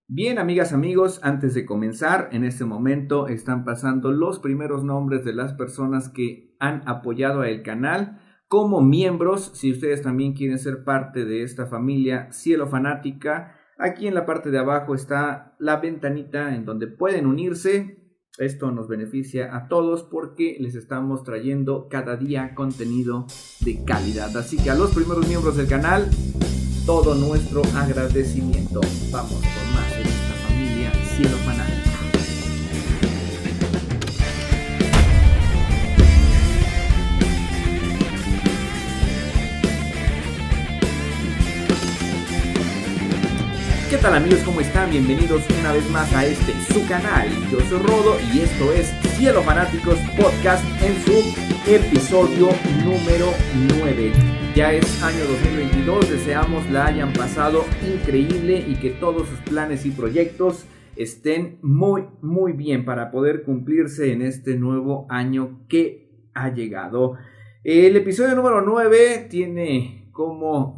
Bien, amigas, amigos, antes de comenzar, en este momento están pasando los primeros nombres de las personas que han apoyado a el canal como miembros. Si ustedes también quieren ser parte de esta familia Cielo Fanática, aquí en la parte de abajo está la ventanita en donde pueden unirse. Esto nos beneficia a todos porque les estamos trayendo cada día contenido de calidad. Así que a los primeros miembros del canal, todo nuestro agradecimiento. Vamos por más de esta familia Cielo Fanática. ¿Qué tal, amigos? ¿Cómo están? Bienvenidos una vez más a su canal. Yo soy Rodo y esto es Cielo Fanáticos Podcast en su episodio número 9. Ya es año 2022, deseamos la hayan pasado increíble y que todos sus planes y proyectos estén muy bien para poder cumplirse en este nuevo año que ha llegado. El episodio número 9 tiene como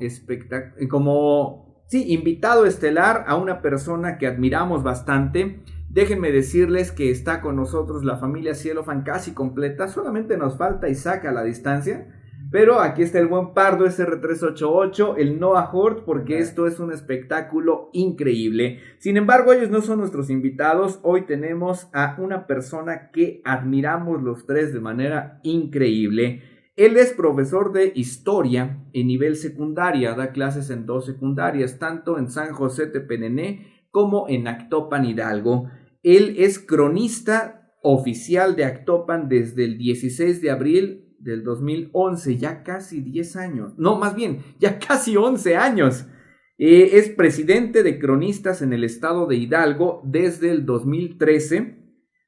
invitado estelar a una persona que admiramos bastante. Déjenme decirles que está con nosotros la familia Cielo Fan casi completa. Solamente nos falta Isaac a la distancia. Pero aquí está el buen Pardo SR388, el Noah Hort, porque esto es un espectáculo increíble. Sin embargo, ellos no son nuestros invitados. Hoy tenemos a una persona que admiramos los tres de manera increíble. Él es profesor de historia en nivel secundaria, da clases en 2 secundarias, tanto en San José Tepenené como en Actopan, Hidalgo. Él es cronista oficial de Actopan desde el 16 de abril del 2011, ya casi 10 años, no, más bien, ya casi 11 años. Es presidente de cronistas en el estado de Hidalgo desde el 2013.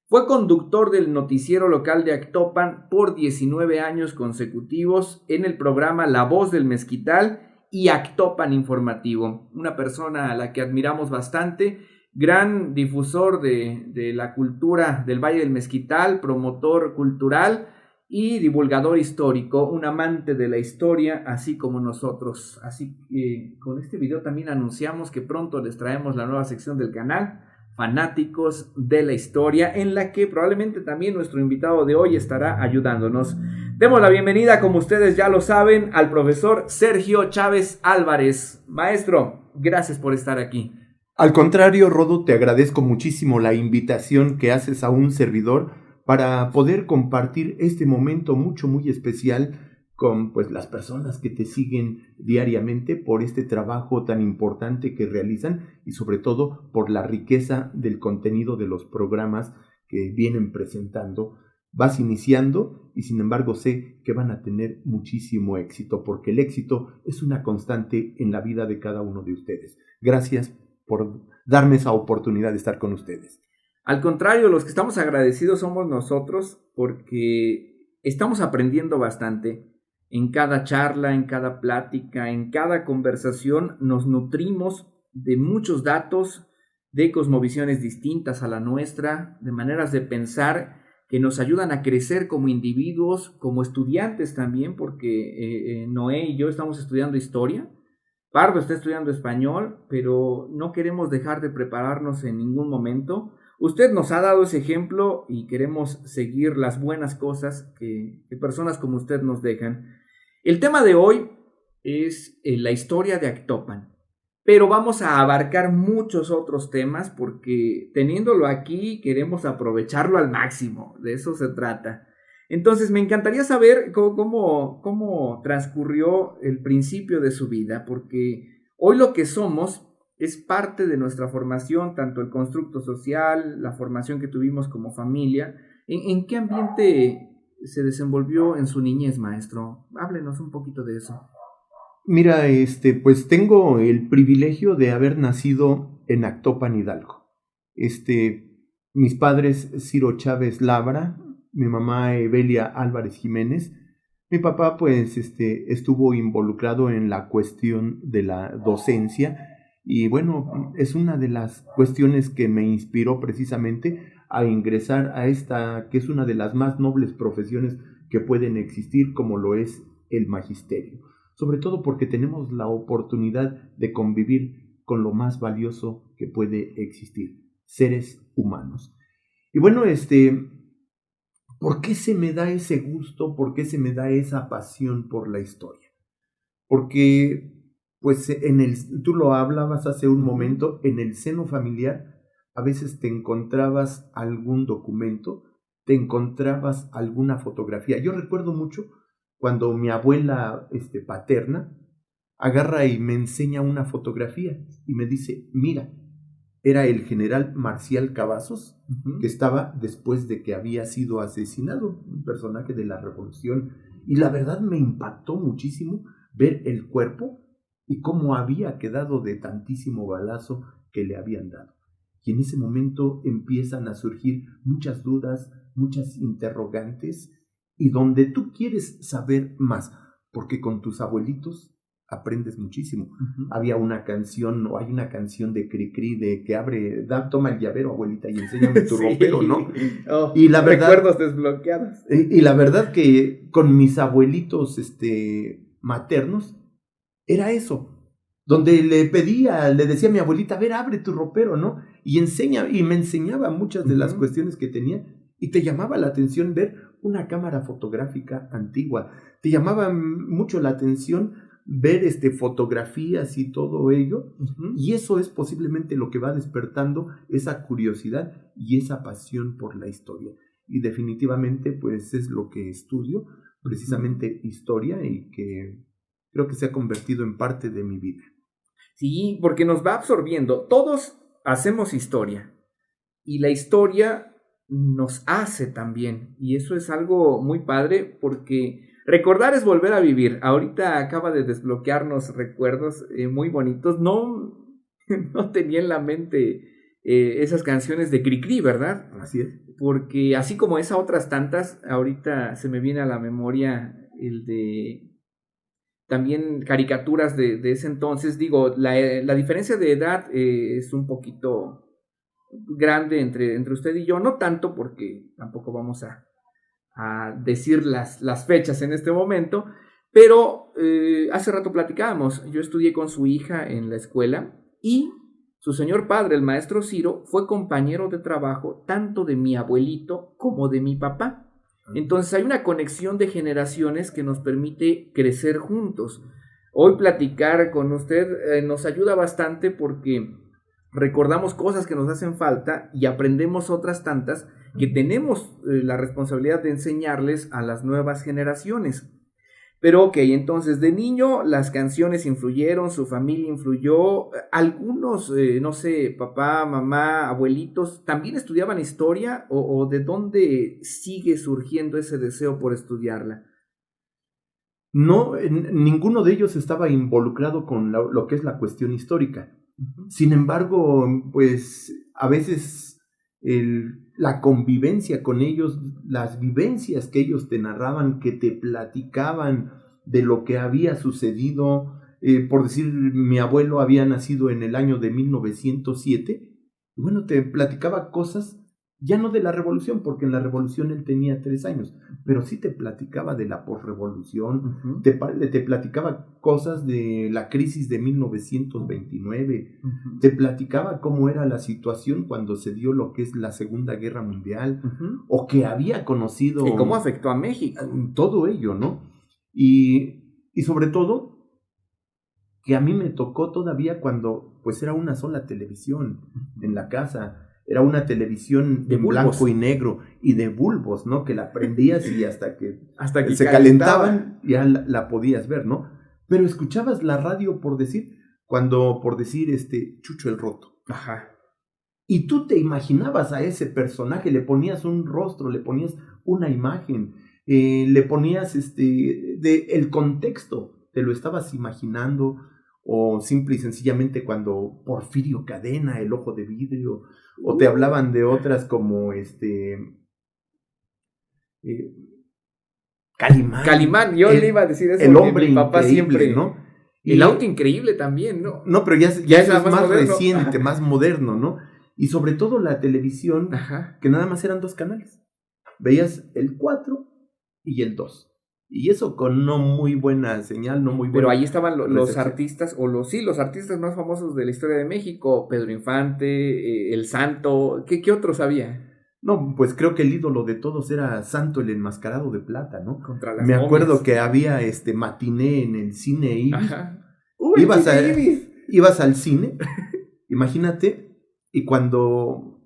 Fue conductor del noticiero local de Actopan por 19 años consecutivos en el programa La Voz del Mezquital y Actopan Informativo. Una persona a la que admiramos bastante, gran difusor de la cultura del Valle del Mezquital, promotor cultural y divulgador histórico, un amante de la historia, así como nosotros. Así que con este video también anunciamos que pronto les traemos la nueva sección del canal, Fanáticos de la Historia, en la que probablemente también nuestro invitado de hoy estará ayudándonos. Demos la bienvenida, como ustedes ya lo saben, al profesor Sergio Chávez Álvarez. Maestro, gracias por estar aquí. Al contrario, Rodo, te agradezco muchísimo la invitación que haces a un servidor para poder compartir este momento muy especial con las personas que te siguen diariamente por este trabajo tan importante que realizan y sobre todo por la riqueza del contenido de los programas que vienen presentando. Vas iniciando y sin embargo sé que van a tener muchísimo éxito porque el éxito es una constante en la vida de cada uno de ustedes. Gracias por darme esa oportunidad de estar con ustedes. Al contrario, los que estamos agradecidos somos nosotros porque estamos aprendiendo bastante. En cada charla, en cada plática, en cada conversación nos nutrimos de muchos datos, de cosmovisiones distintas a la nuestra, de maneras de pensar que nos ayudan a crecer como individuos, como estudiantes también, porque Noé y yo estamos estudiando historia. Pardo está estudiando español, pero no queremos dejar de prepararnos en ningún momento. Usted nos ha dado ese ejemplo y queremos seguir las buenas cosas que personas como usted nos dejan. El tema de hoy es la historia de Actopan, pero vamos a abarcar muchos otros temas porque teniéndolo aquí queremos aprovecharlo al máximo, de eso se trata. Entonces me encantaría saber cómo transcurrió el principio de su vida, porque hoy lo que somos es parte de nuestra formación, tanto el constructo social, la formación que tuvimos como familia. ¿En qué ambiente se desenvolvió en su niñez, maestro? Háblenos un poquito de eso. Mira, pues tengo el privilegio de haber nacido en Actopan, Hidalgo. Mis padres, Ciro Chávez Labra, mi mamá Evelia Álvarez Jiménez. Mi papá, estuvo involucrado en la cuestión de la docencia y bueno, es una de las cuestiones que me inspiró precisamente a ingresar a esta, que es una de las más nobles profesiones que pueden existir, como lo es el magisterio. Sobre todo porque tenemos la oportunidad de convivir con lo más valioso que puede existir, seres humanos. Y bueno, ¿por qué se me da ese gusto? ¿Por qué se me da esa pasión por la historia? Porque, pues, tú lo hablabas hace un momento, en el seno familiar, a veces te encontrabas algún documento, te encontrabas alguna fotografía. Yo recuerdo mucho cuando mi abuela paterna agarra y me enseña una fotografía y me dice, mira, era el general Marcial Cavazos, que estaba después de que había sido asesinado, un personaje de la Revolución. Y la verdad me impactó muchísimo ver el cuerpo y cómo había quedado de tantísimo balazo que le habían dado. Y en ese momento empiezan a surgir muchas dudas, muchas interrogantes, y donde tú quieres saber más, porque con tus abuelitos aprendes muchísimo. Había una canción, o hay una canción de Cricri de que abre, toma el llavero, abuelita, y enséñame tu ropero, ¿no? Oh, y la verdad, recuerdos desbloqueados. Y la verdad que con mis abuelitos maternos, era eso. Donde le decía a mi abuelita, a ver, abre tu ropero, ¿no? Y me enseñaba muchas de las cuestiones que tenía, y te llamaba la atención ver una cámara fotográfica antigua, te llamaba mucho la atención ver fotografías y todo ello, y eso es posiblemente lo que va despertando esa curiosidad y esa pasión por la historia. Y definitivamente, pues, es lo que estudio, precisamente historia, y que creo que se ha convertido en parte de mi vida. Sí, porque nos va absorbiendo. Todos hacemos historia y la historia nos hace también. Y eso es algo muy padre porque recordar es volver a vivir. Ahorita acaba de desbloquearnos recuerdos muy bonitos. No tenía en la mente esas canciones de Cricri, ¿verdad? Así es. Porque así como esa, otras tantas, ahorita se me viene a la memoria el de... También caricaturas de ese entonces. Digo, la diferencia de edad es un poquito grande entre usted y yo. No tanto, porque tampoco vamos a decir las fechas en este momento. Pero hace rato platicábamos. Yo estudié con su hija en la escuela. Y su señor padre, el maestro Ciro, fue compañero de trabajo tanto de mi abuelito como de mi papá. Entonces hay una conexión de generaciones que nos permite crecer juntos. Hoy platicar con usted nos ayuda bastante porque recordamos cosas que nos hacen falta y aprendemos otras tantas que tenemos la responsabilidad de enseñarles a las nuevas generaciones. Pero ok, entonces de niño las canciones influyeron, su familia influyó, algunos, no sé, papá, mamá, abuelitos, ¿también estudiaban historia o de dónde sigue surgiendo ese deseo por estudiarla? No, ninguno de ellos estaba involucrado con lo que es la cuestión histórica. Sin embargo, pues a veces la convivencia con ellos, las vivencias que ellos te narraban, que te platicaban de lo que había sucedido, por decir, mi abuelo había nacido en el año de 1907, y bueno, te platicaba cosas, ya no de la revolución, porque en la revolución él tenía 3 años, pero sí te platicaba de la posrevolución, te platicaba cosas de la crisis de 1929, te platicaba cómo era la situación cuando se dio lo que es la Segunda Guerra Mundial, o que había conocido... ¿Y cómo afectó a México? Todo ello, ¿no? Y sobre todo, que a mí me tocó todavía cuando pues era una sola televisión en la casa. Era una televisión de blanco y negro y de bulbos, ¿no? Que la prendías y hasta que se calentaban ya la podías ver, ¿no? Pero escuchabas la radio por decir Chucho el Roto. Ajá. Y tú te imaginabas a ese personaje, le ponías un rostro, le ponías una imagen, le ponías el contexto, te lo estabas imaginando, o simple y sencillamente cuando Porfirio Cadena, el ojo de vidrio, o te hablaban de otras como Calimán, yo le iba a decir eso. El hombre mi papá increíble, siempre, ¿no? El auto increíble también, ¿no? No, pero ya es más moderno. reciente, más moderno, ¿no? Y sobre todo la televisión, que nada más eran 2 canales. Veías el 4 y el 2. Y eso con no muy buena señal, no muy buena. Pero ahí estaban los recepción. artistas, los artistas más famosos de la historia de México, Pedro Infante, El Santo, ¿qué otros había? No, pues creo que el ídolo de todos era Santo el Enmascarado de Plata, ¿no? Contra las Me acuerdo momias. que había matiné en el cine Ibis. Ajá. Ibas, Ibis. ibas al cine, imagínate, y cuando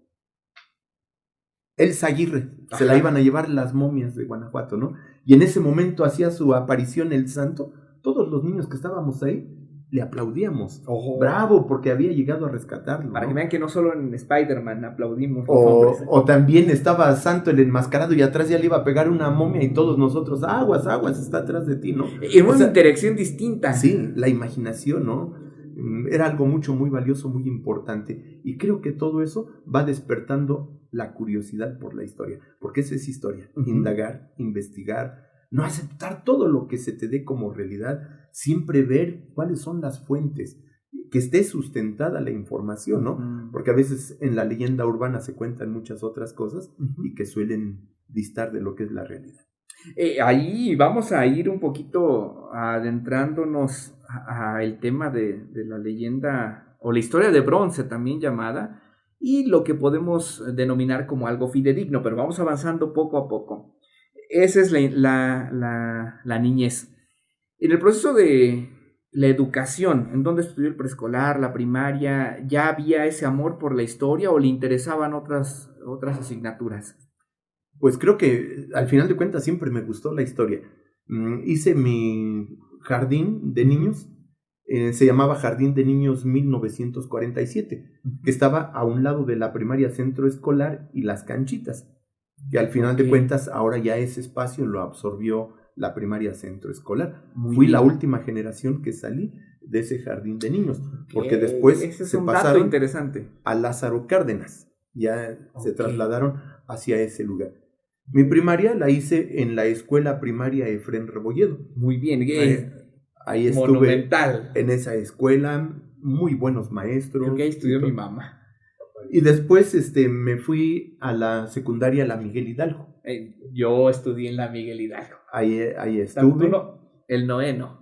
Elsa Aguirre se la iban a llevar las momias de Guanajuato, ¿no? Y en ese momento hacía su aparición el Santo, todos los niños que estábamos ahí le aplaudíamos. Ojo. Bravo, porque había llegado a rescatarlo. Para ¿no? que vean que no solo en Spider-Man aplaudimos los hombres. O también estaba Santo el Enmascarado y atrás ya le iba a pegar una momia y todos nosotros, aguas, aguas, está atrás de ti, ¿no? Era una interacción distinta. Sí, la imaginación, ¿no? Era algo muy valioso, muy importante. Y creo que todo eso va despertando la curiosidad por la historia. Porque esa es historia. Indagar, investigar, no aceptar todo lo que se te dé como realidad. Siempre ver cuáles son las fuentes. Que esté sustentada la información, ¿no? Porque a veces en la leyenda urbana se cuentan muchas otras cosas y que suelen distar de lo que es la realidad. Ahí vamos a ir un poquito adentrándonos al tema de la leyenda o la historia de bronce también llamada y lo que podemos denominar como algo fidedigno, pero vamos avanzando poco a poco. Esa es la niñez. En el proceso de la educación, en donde estudió el preescolar, la primaria, ¿ya había ese amor por la historia o le interesaban otras asignaturas? Pues creo que al final de cuentas siempre me gustó la historia. Hice mi jardín de niños, se llamaba Jardín de Niños 1947, que estaba a un lado de la primaria centro escolar y las canchitas, que al final de cuentas ahora ya ese espacio lo absorbió la primaria centro escolar. Fui la última generación que salí de ese jardín de niños, porque después se pasaron a Lázaro Cárdenas, ya se trasladaron hacia ese lugar. Mi primaria la hice en la escuela primaria Efrén Rebolledo. Muy bien, ahí estuve monumental. En esa escuela, muy buenos maestros. Creo que ahí estudió mi mamá. Y después me fui a la secundaria La Miguel Hidalgo. Yo estudié en la Miguel Hidalgo. Ahí estuve. El noveno.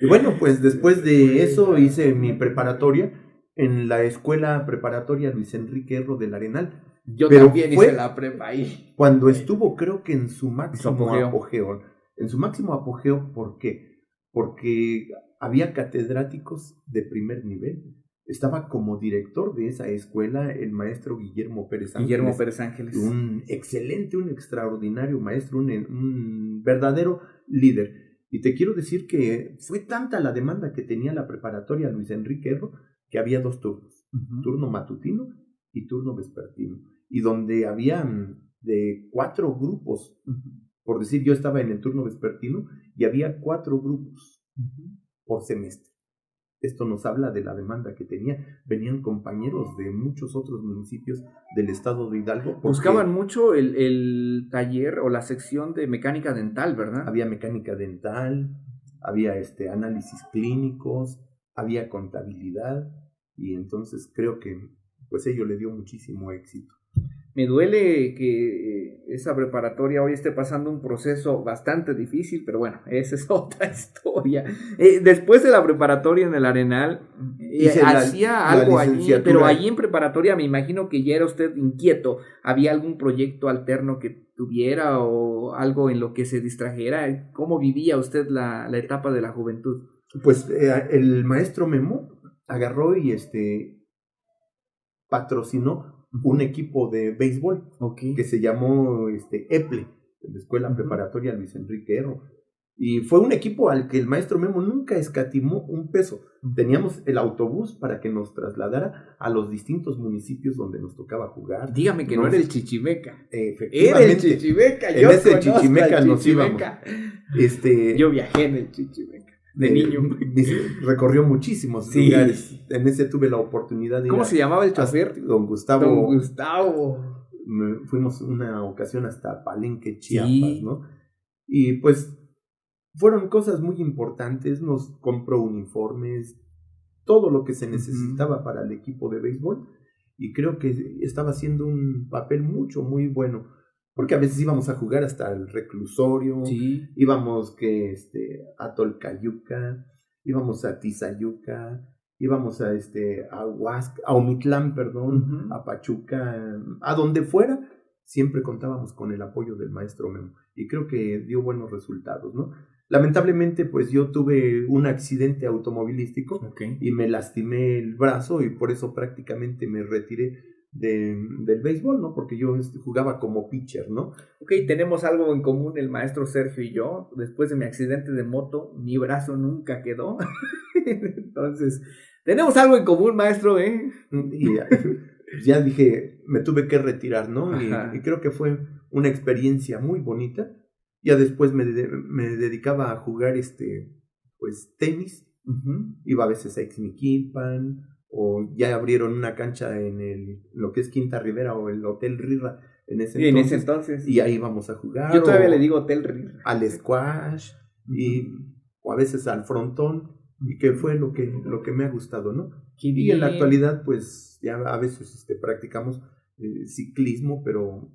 Y bueno, pues después de eso hice mi preparatoria en la escuela preparatoria Luis Enrique Erro del Arenal. Yo también hice la prepa ahí. Cuando estuvo, creo que en su máximo apogeo. En su máximo apogeo, ¿por qué? Porque había catedráticos de primer nivel. Estaba como director de esa escuela el maestro Guillermo Pérez Ángeles. Un excelente, un extraordinario maestro, un verdadero líder. Y te quiero decir que fue tanta la demanda que tenía la preparatoria Luis Enrique Erro que había 2 turnos. Turno matutino y turno vespertino. Y donde había de 4 grupos. Por decir, yo estaba en el turno vespertino y había 4 grupos por semestre. Esto nos habla de la demanda que tenía. Venían compañeros de muchos otros municipios del estado de Hidalgo. Buscaban mucho el taller o la sección de mecánica dental, ¿verdad? Había mecánica dental, había análisis clínicos, había contabilidad. Y entonces creo que pues ello le dio muchísimo éxito. Me duele que esa preparatoria hoy esté pasando un proceso bastante difícil, pero bueno, esa es otra historia. Después de la preparatoria en el Arenal, hacía algo allí, pero allí en preparatoria me imagino que ya era usted inquieto. ¿Había algún proyecto alterno que tuviera o algo en lo que se distrajera? ¿Cómo vivía usted la etapa de la juventud? Pues el maestro Memo agarró y patrocinó un equipo de béisbol que se llamó EPLE, la Escuela Preparatoria Luis Enrique Erro. Y fue un equipo al que el maestro Memo nunca escatimó un peso. Teníamos el autobús para que nos trasladara a los distintos municipios donde nos tocaba jugar. Dígame que no era el Chichimeca. Efectivamente. Era el Chichimeca. En ese Chichimeca nos íbamos. Yo viajé en el Chichimeca. De niño. Recorrió muchísimos lugares. En ese tuve la oportunidad de ir. ¿Cómo se llamaba el chofer? Don Gustavo. Don Gustavo. Fuimos una ocasión hasta Palenque, Chiapas, ¿no? Y pues fueron cosas muy importantes. Nos compró uniformes, todo lo que se necesitaba para el equipo de béisbol. Y creo que estaba haciendo un papel muy bueno. Porque a veces íbamos a jugar hasta el reclusorio, Sí. íbamos a Tolcayuca, íbamos a Tizayuca, íbamos a Huasca, a Omitlán, perdón, Uh-huh. a Pachuca, a donde fuera, siempre contábamos con el apoyo del maestro Memo. Y creo que dio buenos resultados, ¿no? Lamentablemente, pues yo tuve un accidente automovilístico Okay. y me lastimé el brazo y por eso prácticamente me retiré del béisbol, ¿no? Porque yo jugaba como pitcher, ¿no? Ok, tenemos algo en común el maestro Sergio y yo. Después de mi accidente de moto, mi brazo nunca quedó. Entonces, tenemos algo en común, maestro, ¿eh? Y ya dije, me tuve que retirar, ¿no? Ajá. Y creo que fue una experiencia muy bonita. Ya después me dedicaba a jugar pues tenis. Uh-huh. Iba a veces a Ixmiquilpan, o ya abrieron una cancha en lo que es Quinta Rivera o el Hotel Rira en ese Y en entonces. ese entonces. Y ahí íbamos a jugar. Yo todavía le digo Hotel Rira. Al squash, Uh-huh. o a veces al frontón, y que fue lo que me ha gustado, ¿no? Qué Y en la bien. actualidad, pues ya a veces practicamos ciclismo, pero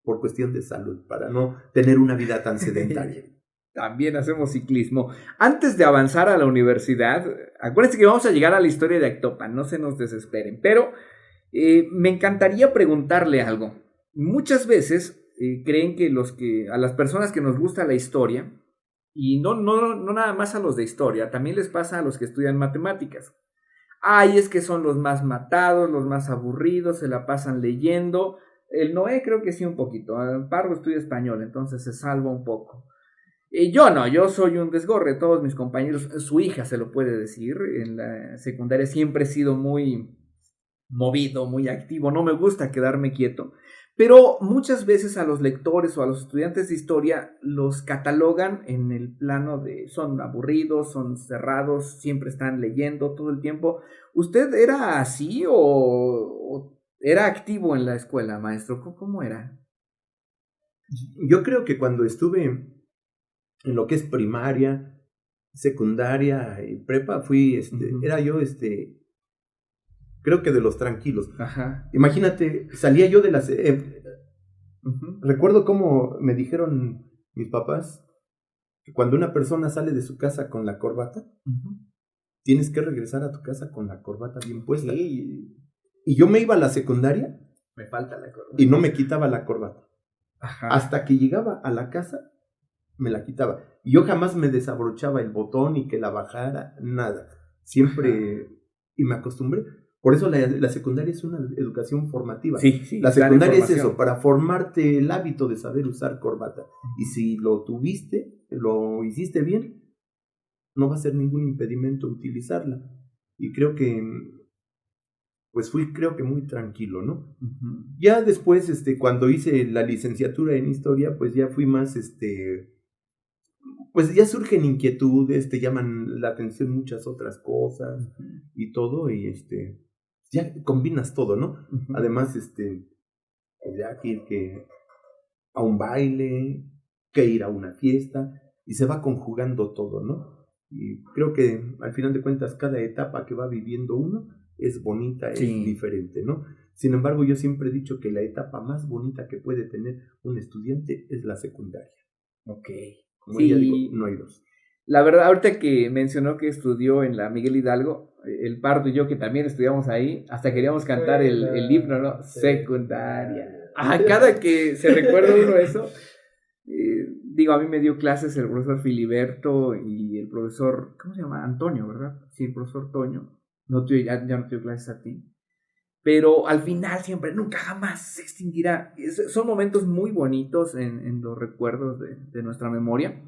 por cuestión de salud, para no tener una vida tan sedentaria. También hacemos ciclismo. Antes de avanzar a la universidad, acuérdense que vamos a llegar a la historia de Actopan, no se nos desesperen, pero me encantaría preguntarle algo. Muchas veces creen que a las personas que nos gusta la historia, y no nada más a los de historia, también les pasa a los que estudian matemáticas. Ay, es que son los más matados, los más aburridos, se la pasan leyendo. El Noé creo que sí un poquito. Pardo estudia español, entonces se salva un poco. Yo no, yo soy un desgorre, todos mis compañeros, su hija se lo puede decir, en la secundaria siempre he sido muy movido, muy activo, no me gusta quedarme quieto, pero muchas veces a los lectores o a los estudiantes de historia los catalogan en el plano de son aburridos, son cerrados, siempre están leyendo todo el tiempo. ¿Usted era así o era activo en la escuela, maestro? ¿Cómo era? Yo creo que cuando estuve en lo que es primaria, secundaria y prepa, era yo, creo que de los tranquilos. Ajá. Imagínate, salía yo de las... Uh-huh. recuerdo cómo me dijeron mis papás que cuando una persona sale de su casa con la corbata, Uh-huh. tienes que regresar a tu casa con la corbata bien puesta. Sí. Y yo me iba a la secundaria Me falta la corbata. y no me quitaba la corbata. Ajá. Hasta que llegaba a la casa, me la quitaba. Y yo jamás me desabrochaba el botón y que la bajara, nada. Siempre, y me acostumbré. Por eso la secundaria es una educación formativa. Sí, la secundaria es eso, para formarte el hábito de saber usar corbata. Y si lo hiciste bien, no va a ser ningún impedimento utilizarla. Y creo que, pues creo que muy tranquilo, ¿no? Uh-huh. Ya después, cuando hice la licenciatura en historia, pues ya fui más, pues ya surgen inquietudes, te llaman la atención muchas otras cosas y todo, y ya combinas todo, ¿no? Uh-huh. Además, ya que a un baile, que ir a una fiesta, y se va conjugando todo, ¿no? Y creo que al final de cuentas cada etapa que va viviendo uno es bonita, es diferente, ¿no? Sin embargo, yo siempre he dicho que la etapa más bonita que puede tener un estudiante es la secundaria. Ok. Como ya digo, no hay dos. La verdad, ahorita que mencionó que estudió en la Miguel Hidalgo, el Pardo y yo que también estudiamos ahí, hasta queríamos cantar el himno, ¿no? Secundaria. Cada que se recuerda uno eso, digo, a mí me dio clases el profesor Filiberto y el profesor, ¿cómo se llama? Antonio, ¿verdad? Sí, el profesor Toño. Ya no te dio clases a ti. Pero al final siempre, nunca jamás se extinguirá. Son momentos muy bonitos en los recuerdos de nuestra memoria.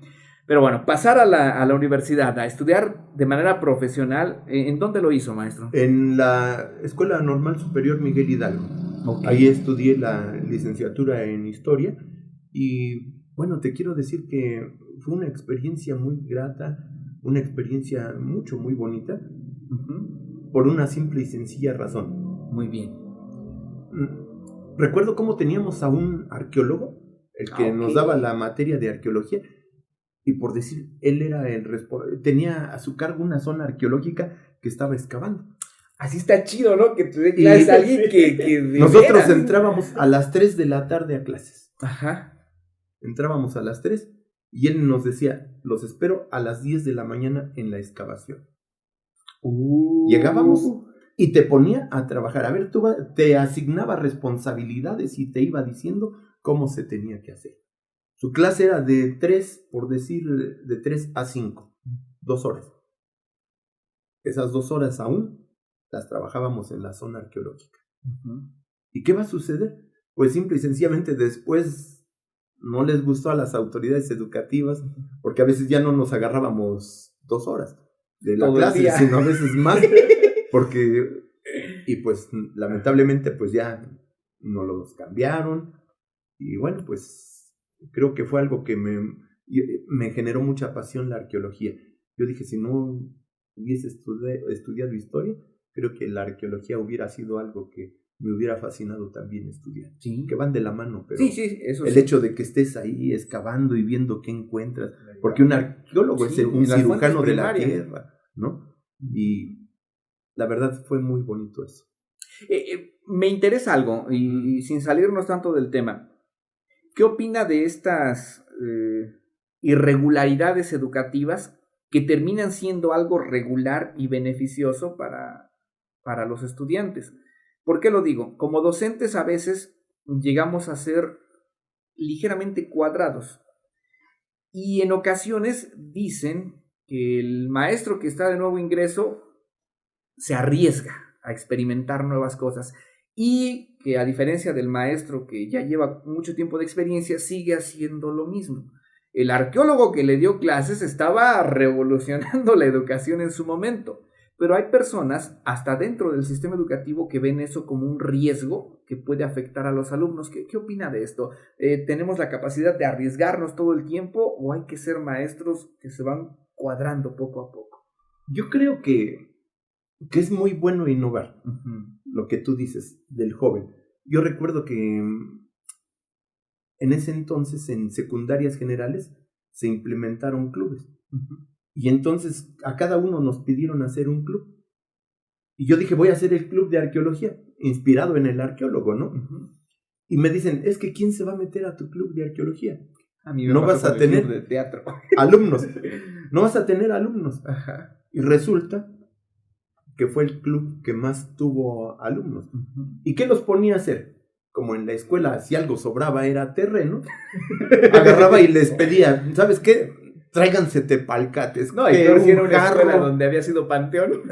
Pero bueno, pasar a la universidad, a estudiar de manera profesional, ¿en dónde lo hizo, maestro? En la Escuela Normal Superior Miguel Hidalgo. Okay. Ahí estudié la licenciatura en Historia y bueno, te quiero decir que fue una experiencia muy grata, una experiencia muy bonita, por una simple y sencilla razón. Muy bien. Recuerdo cómo teníamos a un arqueólogo, el que nos daba la materia de arqueología, y por decir, él era tenía a su cargo una zona arqueológica que estaba excavando. Así está chido, ¿no? Que te dé clases a alguien que nosotros entrábamos a las 3 de la tarde a clases. Ajá. Entrábamos a las 3 y él nos decía, los espero a las 10 de la mañana en la excavación. Llegábamos y te ponía a trabajar. A ver, te asignaba responsabilidades y te iba diciendo cómo se tenía que hacer. Su clase era de 3, por decir, de 3 a 5, 2 horas. Esas 2 horas aún las trabajábamos en la zona arqueológica. Uh-huh. ¿Y qué va a suceder? Pues simple y sencillamente después no les gustó a las autoridades educativas, porque a veces ya no nos agarrábamos 2 horas de la clase, sino a veces más, porque, y pues lamentablemente pues ya no los cambiaron, y bueno, pues creo que fue algo que me generó mucha pasión la arqueología. Yo dije, si no hubiese estudiado historia, creo que la arqueología hubiera sido algo que me hubiera fascinado también estudiar. Sí. Que van de la mano, pero sí, eso el hecho de que estés ahí excavando y viendo qué encuentras, porque un arqueólogo es un cirujano de la tierra, ¿no? Y la verdad fue muy bonito eso. Me interesa algo, y sin salirnos tanto del tema, ¿qué opina de estas irregularidades educativas que terminan siendo algo regular y beneficioso para los estudiantes? ¿Por qué lo digo? Como docentes a veces llegamos a ser ligeramente cuadrados y en ocasiones dicen que el maestro que está de nuevo ingreso se arriesga a experimentar nuevas cosas y que a diferencia del maestro que ya lleva mucho tiempo de experiencia sigue haciendo lo mismo. El arqueólogo que le dio clases estaba revolucionando la educación en su momento. Pero hay personas, hasta dentro del sistema educativo, que ven eso como un riesgo que puede afectar a los alumnos. ¿Qué opina de esto? ¿Tenemos la capacidad de arriesgarnos todo el tiempo o hay que ser maestros que se van cuadrando poco a poco? Yo creo que es muy bueno innovar, lo que tú dices del joven. Yo recuerdo que en ese entonces, en secundarias generales, se implementaron clubes. Y entonces a cada uno nos pidieron hacer un club. Y yo dije, voy a hacer el club de arqueología, inspirado en el arqueólogo, ¿no? Y me dicen, es que ¿quién se va a meter a tu club de arqueología? A mí me no vas a tener club de teatro. Alumnos. No vas a tener alumnos. Ajá. Y resulta que fue el club que más tuvo alumnos. ¿Y qué los ponía a hacer? Como en la escuela, si algo sobraba era terreno, agarraba y les pedía, ¿sabes qué? Tráiganse tepalcates. No, y que si era una escuela donde había sido panteón.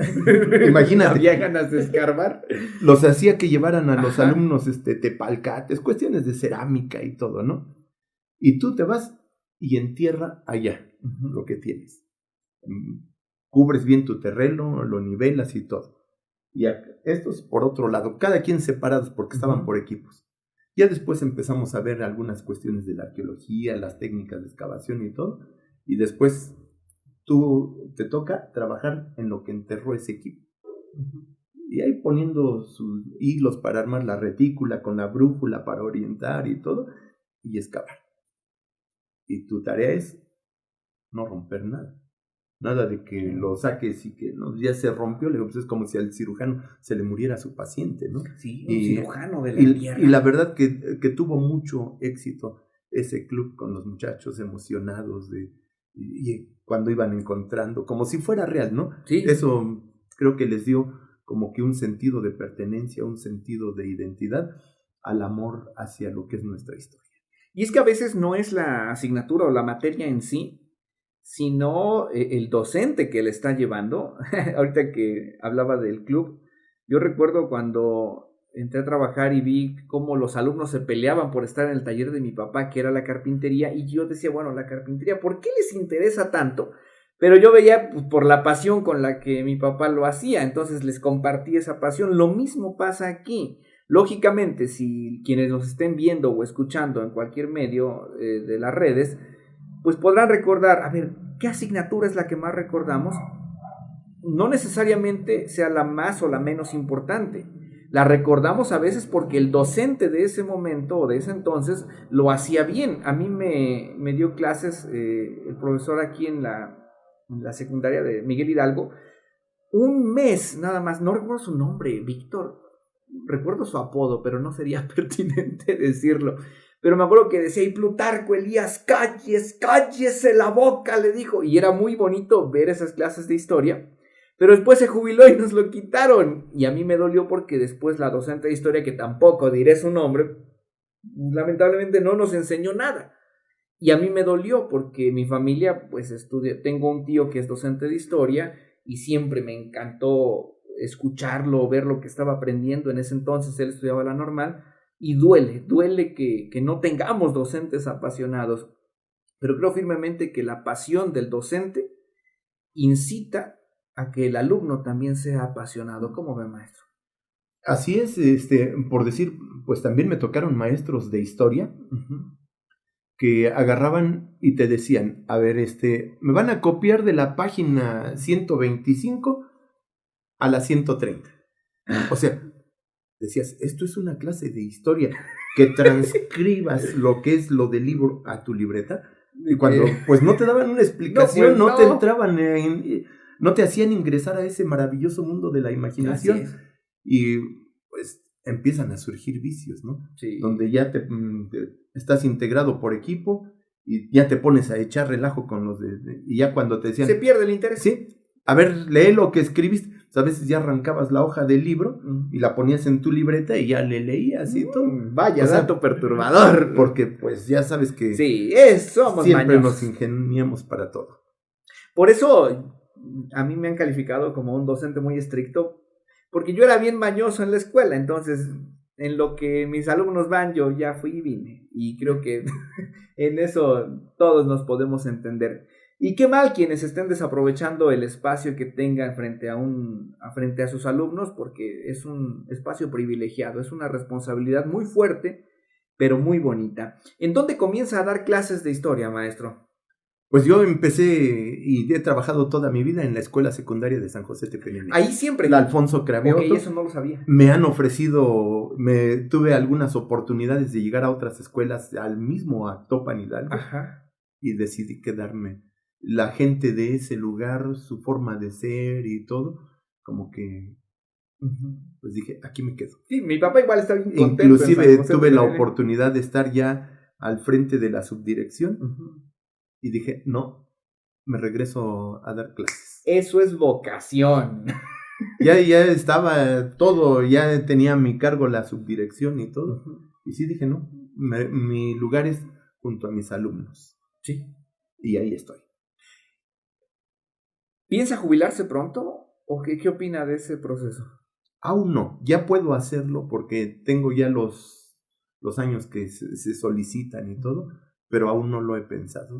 Imagínate. Había ganas de escarbar. Los hacía que llevaran a los alumnos tepalcates, cuestiones de cerámica y todo, ¿no? Y tú te vas y entierra allá lo que tienes. Cubres bien tu terreno, lo nivelas y todo. Y estos por otro lado, cada quien separados porque estaban por equipos. Ya después empezamos a ver algunas cuestiones de la arqueología, las técnicas de excavación y todo. Y después te toca trabajar en lo que enterró ese equipo. Y ahí poniendo sus hilos para armar la retícula con la brújula para orientar y todo, y excavar. Y tu tarea es no romper nada. Nada de que lo saques y que no, ya se rompió. Le digo, pues es como si al cirujano se le muriera a su paciente, ¿no? Sí, un cirujano de la tierra. Y la verdad que tuvo mucho éxito ese club con los muchachos emocionados y cuando iban encontrando, como si fuera real, ¿no? Sí. Eso creo que les dio como que un sentido de pertenencia, un sentido de identidad al amor hacia lo que es nuestra historia. Y es que a veces no es la asignatura o la materia en sí, sino el docente que le está llevando. Ahorita que hablaba del club, yo recuerdo cuando entré a trabajar y vi cómo los alumnos se peleaban por estar en el taller de mi papá, que era la carpintería, y yo decía, bueno, la carpintería, ¿por qué les interesa tanto? Pero yo veía pues, por la pasión con la que mi papá lo hacía, entonces les compartí esa pasión. Lo mismo pasa aquí. Lógicamente, si quienes nos estén viendo o escuchando en cualquier medio de las redes, pues podrán recordar, a ver, ¿qué asignatura es la que más recordamos? No necesariamente sea la más o la menos importante. La recordamos a veces porque el docente de ese momento o de ese entonces lo hacía bien. A mí me dio clases el profesor aquí en la secundaria de Miguel Hidalgo, un mes nada más, no recuerdo su nombre, Víctor, recuerdo su apodo, pero no sería pertinente decirlo. Pero me acuerdo que decía, y Plutarco Elías, cállese la boca, le dijo. Y era muy bonito ver esas clases de historia. Pero después se jubiló y nos lo quitaron. Y a mí me dolió porque después la docente de historia, que tampoco diré su nombre, lamentablemente no nos enseñó nada. Y a mí me dolió porque mi familia, pues tengo un tío que es docente de historia y siempre me encantó escucharlo, ver lo que estaba aprendiendo. En ese entonces él estudiaba la normal y duele que no tengamos docentes apasionados. Pero creo firmemente que la pasión del docente incita a que el alumno también sea apasionado. ¿Cómo ve, maestro? Así es, por decir, pues también me tocaron maestros de historia que agarraban y te decían, a ver, me van a copiar de la página 125 a la 130. O sea, decías, esto es una clase de historia, que transcribas lo que es lo del libro a tu libreta. Y cuando pues no te daban una explicación, no te entraban no te hacían ingresar a ese maravilloso mundo de la imaginación. Y pues empiezan a surgir vicios, ¿no? Sí. Donde ya te estás integrado por equipo y ya te pones a echar relajo con los y ya cuando te decían... Se pierde el interés. Sí, a ver, lee lo que escribiste. A veces ya arrancabas la hoja del libro y la ponías en tu libreta y ya le leías y todo. Vaya, dato perturbador. Porque pues ya sabes que sí, somos siempre mañosos. nos ingeniamos para todo. Por eso a mí me han calificado como un docente muy estricto, porque yo era bien mañoso en la escuela. Entonces, en lo que mis alumnos van, yo ya fui y vine. Y creo que en eso todos nos podemos entender. Y qué mal quienes estén desaprovechando el espacio que tengan frente a sus alumnos, porque es un espacio privilegiado, es una responsabilidad muy fuerte, pero muy bonita. ¿En dónde comienza a dar clases de historia, maestro? Pues yo empecé y he trabajado toda mi vida en la escuela secundaria de San José Tepeyac. Ahí siempre. La Alfonso Cravioto. Ok, eso no lo sabía. Me han ofrecido, tuve algunas oportunidades de llegar a otras escuelas, al mismo a Topan Hidalgo. Ajá. Y decidí quedarme. La gente de ese lugar, su forma de ser y todo, como que, pues dije, aquí me quedo. Sí, mi papá igual está bien contento. Inclusive tuve la oportunidad de estar ya al frente de la subdirección y dije, no, me regreso a dar clases. Eso es vocación. Ya estaba todo, ya tenía a mi cargo la subdirección y todo. Y sí dije, no, mi lugar es junto a mis alumnos. Sí. Y ahí estoy. ¿Piensa jubilarse pronto? ¿O qué opina de ese proceso? Aún no, ya puedo hacerlo porque tengo ya los años que se solicitan y todo, pero aún no lo he pensado.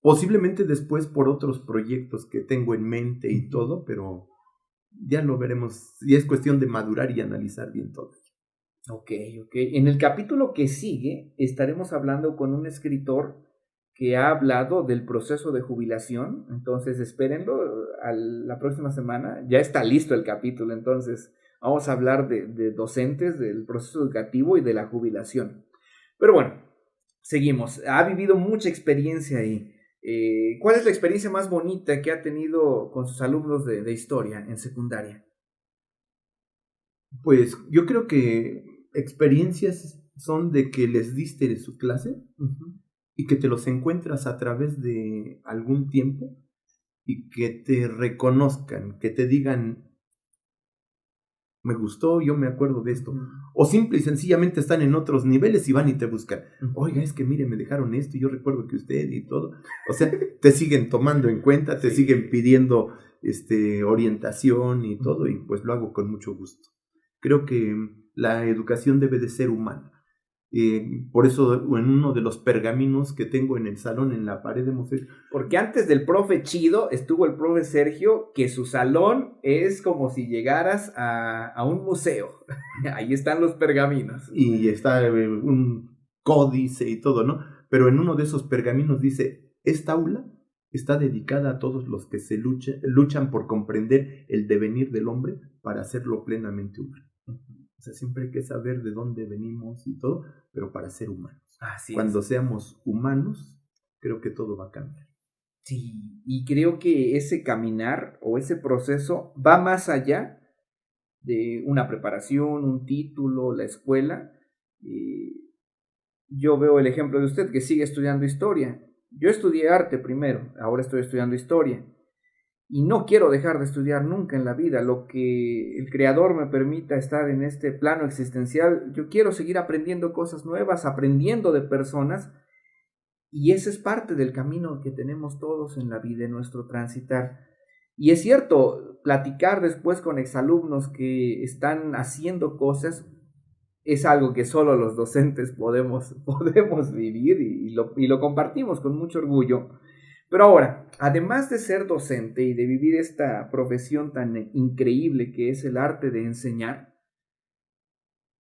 Posiblemente después por otros proyectos que tengo en mente y todo, pero ya lo veremos. Ya es cuestión de madurar y analizar bien todo. Ok. En el capítulo que sigue estaremos hablando con un escritor que ha hablado del proceso de jubilación. Entonces espérenlo la próxima semana. Ya está listo el capítulo, entonces vamos a hablar de docentes, del proceso educativo y de la jubilación. Pero bueno, seguimos. Ha vivido mucha experiencia ahí. ¿Cuál es la experiencia más bonita que ha tenido con sus alumnos de historia en secundaria? Pues yo creo que experiencias son de que les diste de su clase y que te los encuentras a través de algún tiempo y que te reconozcan, que te digan, me gustó, yo me acuerdo de esto. O simple y sencillamente están en otros niveles y van y te buscan. Oiga, es que mire, me dejaron esto y yo recuerdo que usted y todo. O sea, te siguen tomando en cuenta, te siguen pidiendo orientación y todo, y pues lo hago con mucho gusto. Creo que la educación debe de ser humana. Por eso en uno de los pergaminos que tengo en el salón, en la pared de museo. Porque antes del profe Chido estuvo el profe Sergio, que su salón es como si llegaras a un museo. Ahí están los pergaminos. Y está un códice y todo, ¿no? Pero en uno de esos pergaminos dice, esta aula está dedicada a todos los que se luchan por comprender el devenir del hombre para hacerlo plenamente humano. O sea, siempre hay que saber de dónde venimos y todo, pero para ser humanos. Cuando seamos humanos, creo que todo va a cambiar. Sí, y creo que ese caminar o ese proceso va más allá de una preparación, un título, la escuela. Yo veo el ejemplo de usted que sigue estudiando historia. Yo estudié arte primero, ahora estoy estudiando historia. Y no quiero dejar de estudiar nunca en la vida. Lo que el creador me permita estar en este plano existencial, yo quiero seguir aprendiendo cosas nuevas, aprendiendo de personas. Y ese es parte del camino que tenemos todos en la vida, en nuestro transitar. Y es cierto, platicar después con exalumnos que están haciendo cosas es algo que solo los docentes podemos vivir y lo compartimos con mucho orgullo. Pero ahora, además de ser docente y de vivir esta profesión tan increíble que es el arte de enseñar,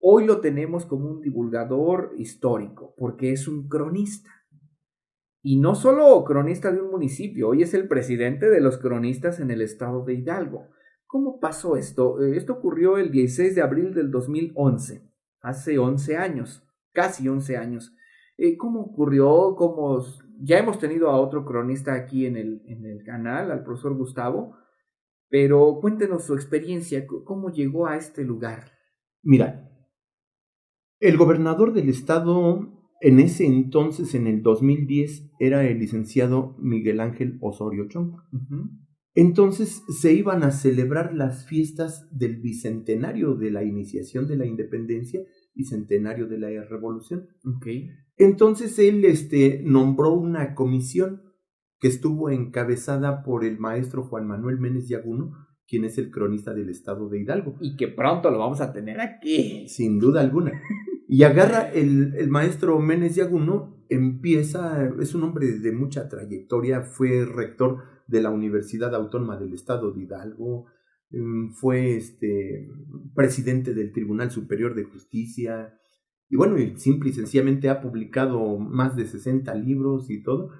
hoy lo tenemos como un divulgador histórico, porque es un cronista. Y no solo cronista de un municipio, hoy es el presidente de los cronistas en el estado de Hidalgo. ¿Cómo pasó esto? Esto ocurrió el 16 de abril del 2011, hace 11 años, casi 11 años. ¿Cómo ocurrió? Ya hemos tenido a otro cronista aquí en el canal, al profesor Gustavo, pero cuéntenos su experiencia, cómo llegó a este lugar. Mira, el gobernador del estado en ese entonces, en el 2010, era el licenciado Miguel Ángel Osorio Chong. Entonces se iban a celebrar las fiestas del bicentenario de la iniciación de la independencia y centenario de la revolución. Okay. Entonces él nombró una comisión que estuvo encabezada por el maestro Juan Manuel Ménez Yaguno, quien es el cronista del estado de Hidalgo. Y que pronto lo vamos a tener aquí. Sin duda alguna. Y agarra el maestro Ménez Yaguno, empieza, es un hombre de mucha trayectoria, fue rector de la Universidad Autónoma del Estado de Hidalgo, fue presidente del Tribunal Superior de Justicia, y bueno, simple y sencillamente ha publicado más de 60 libros y todo,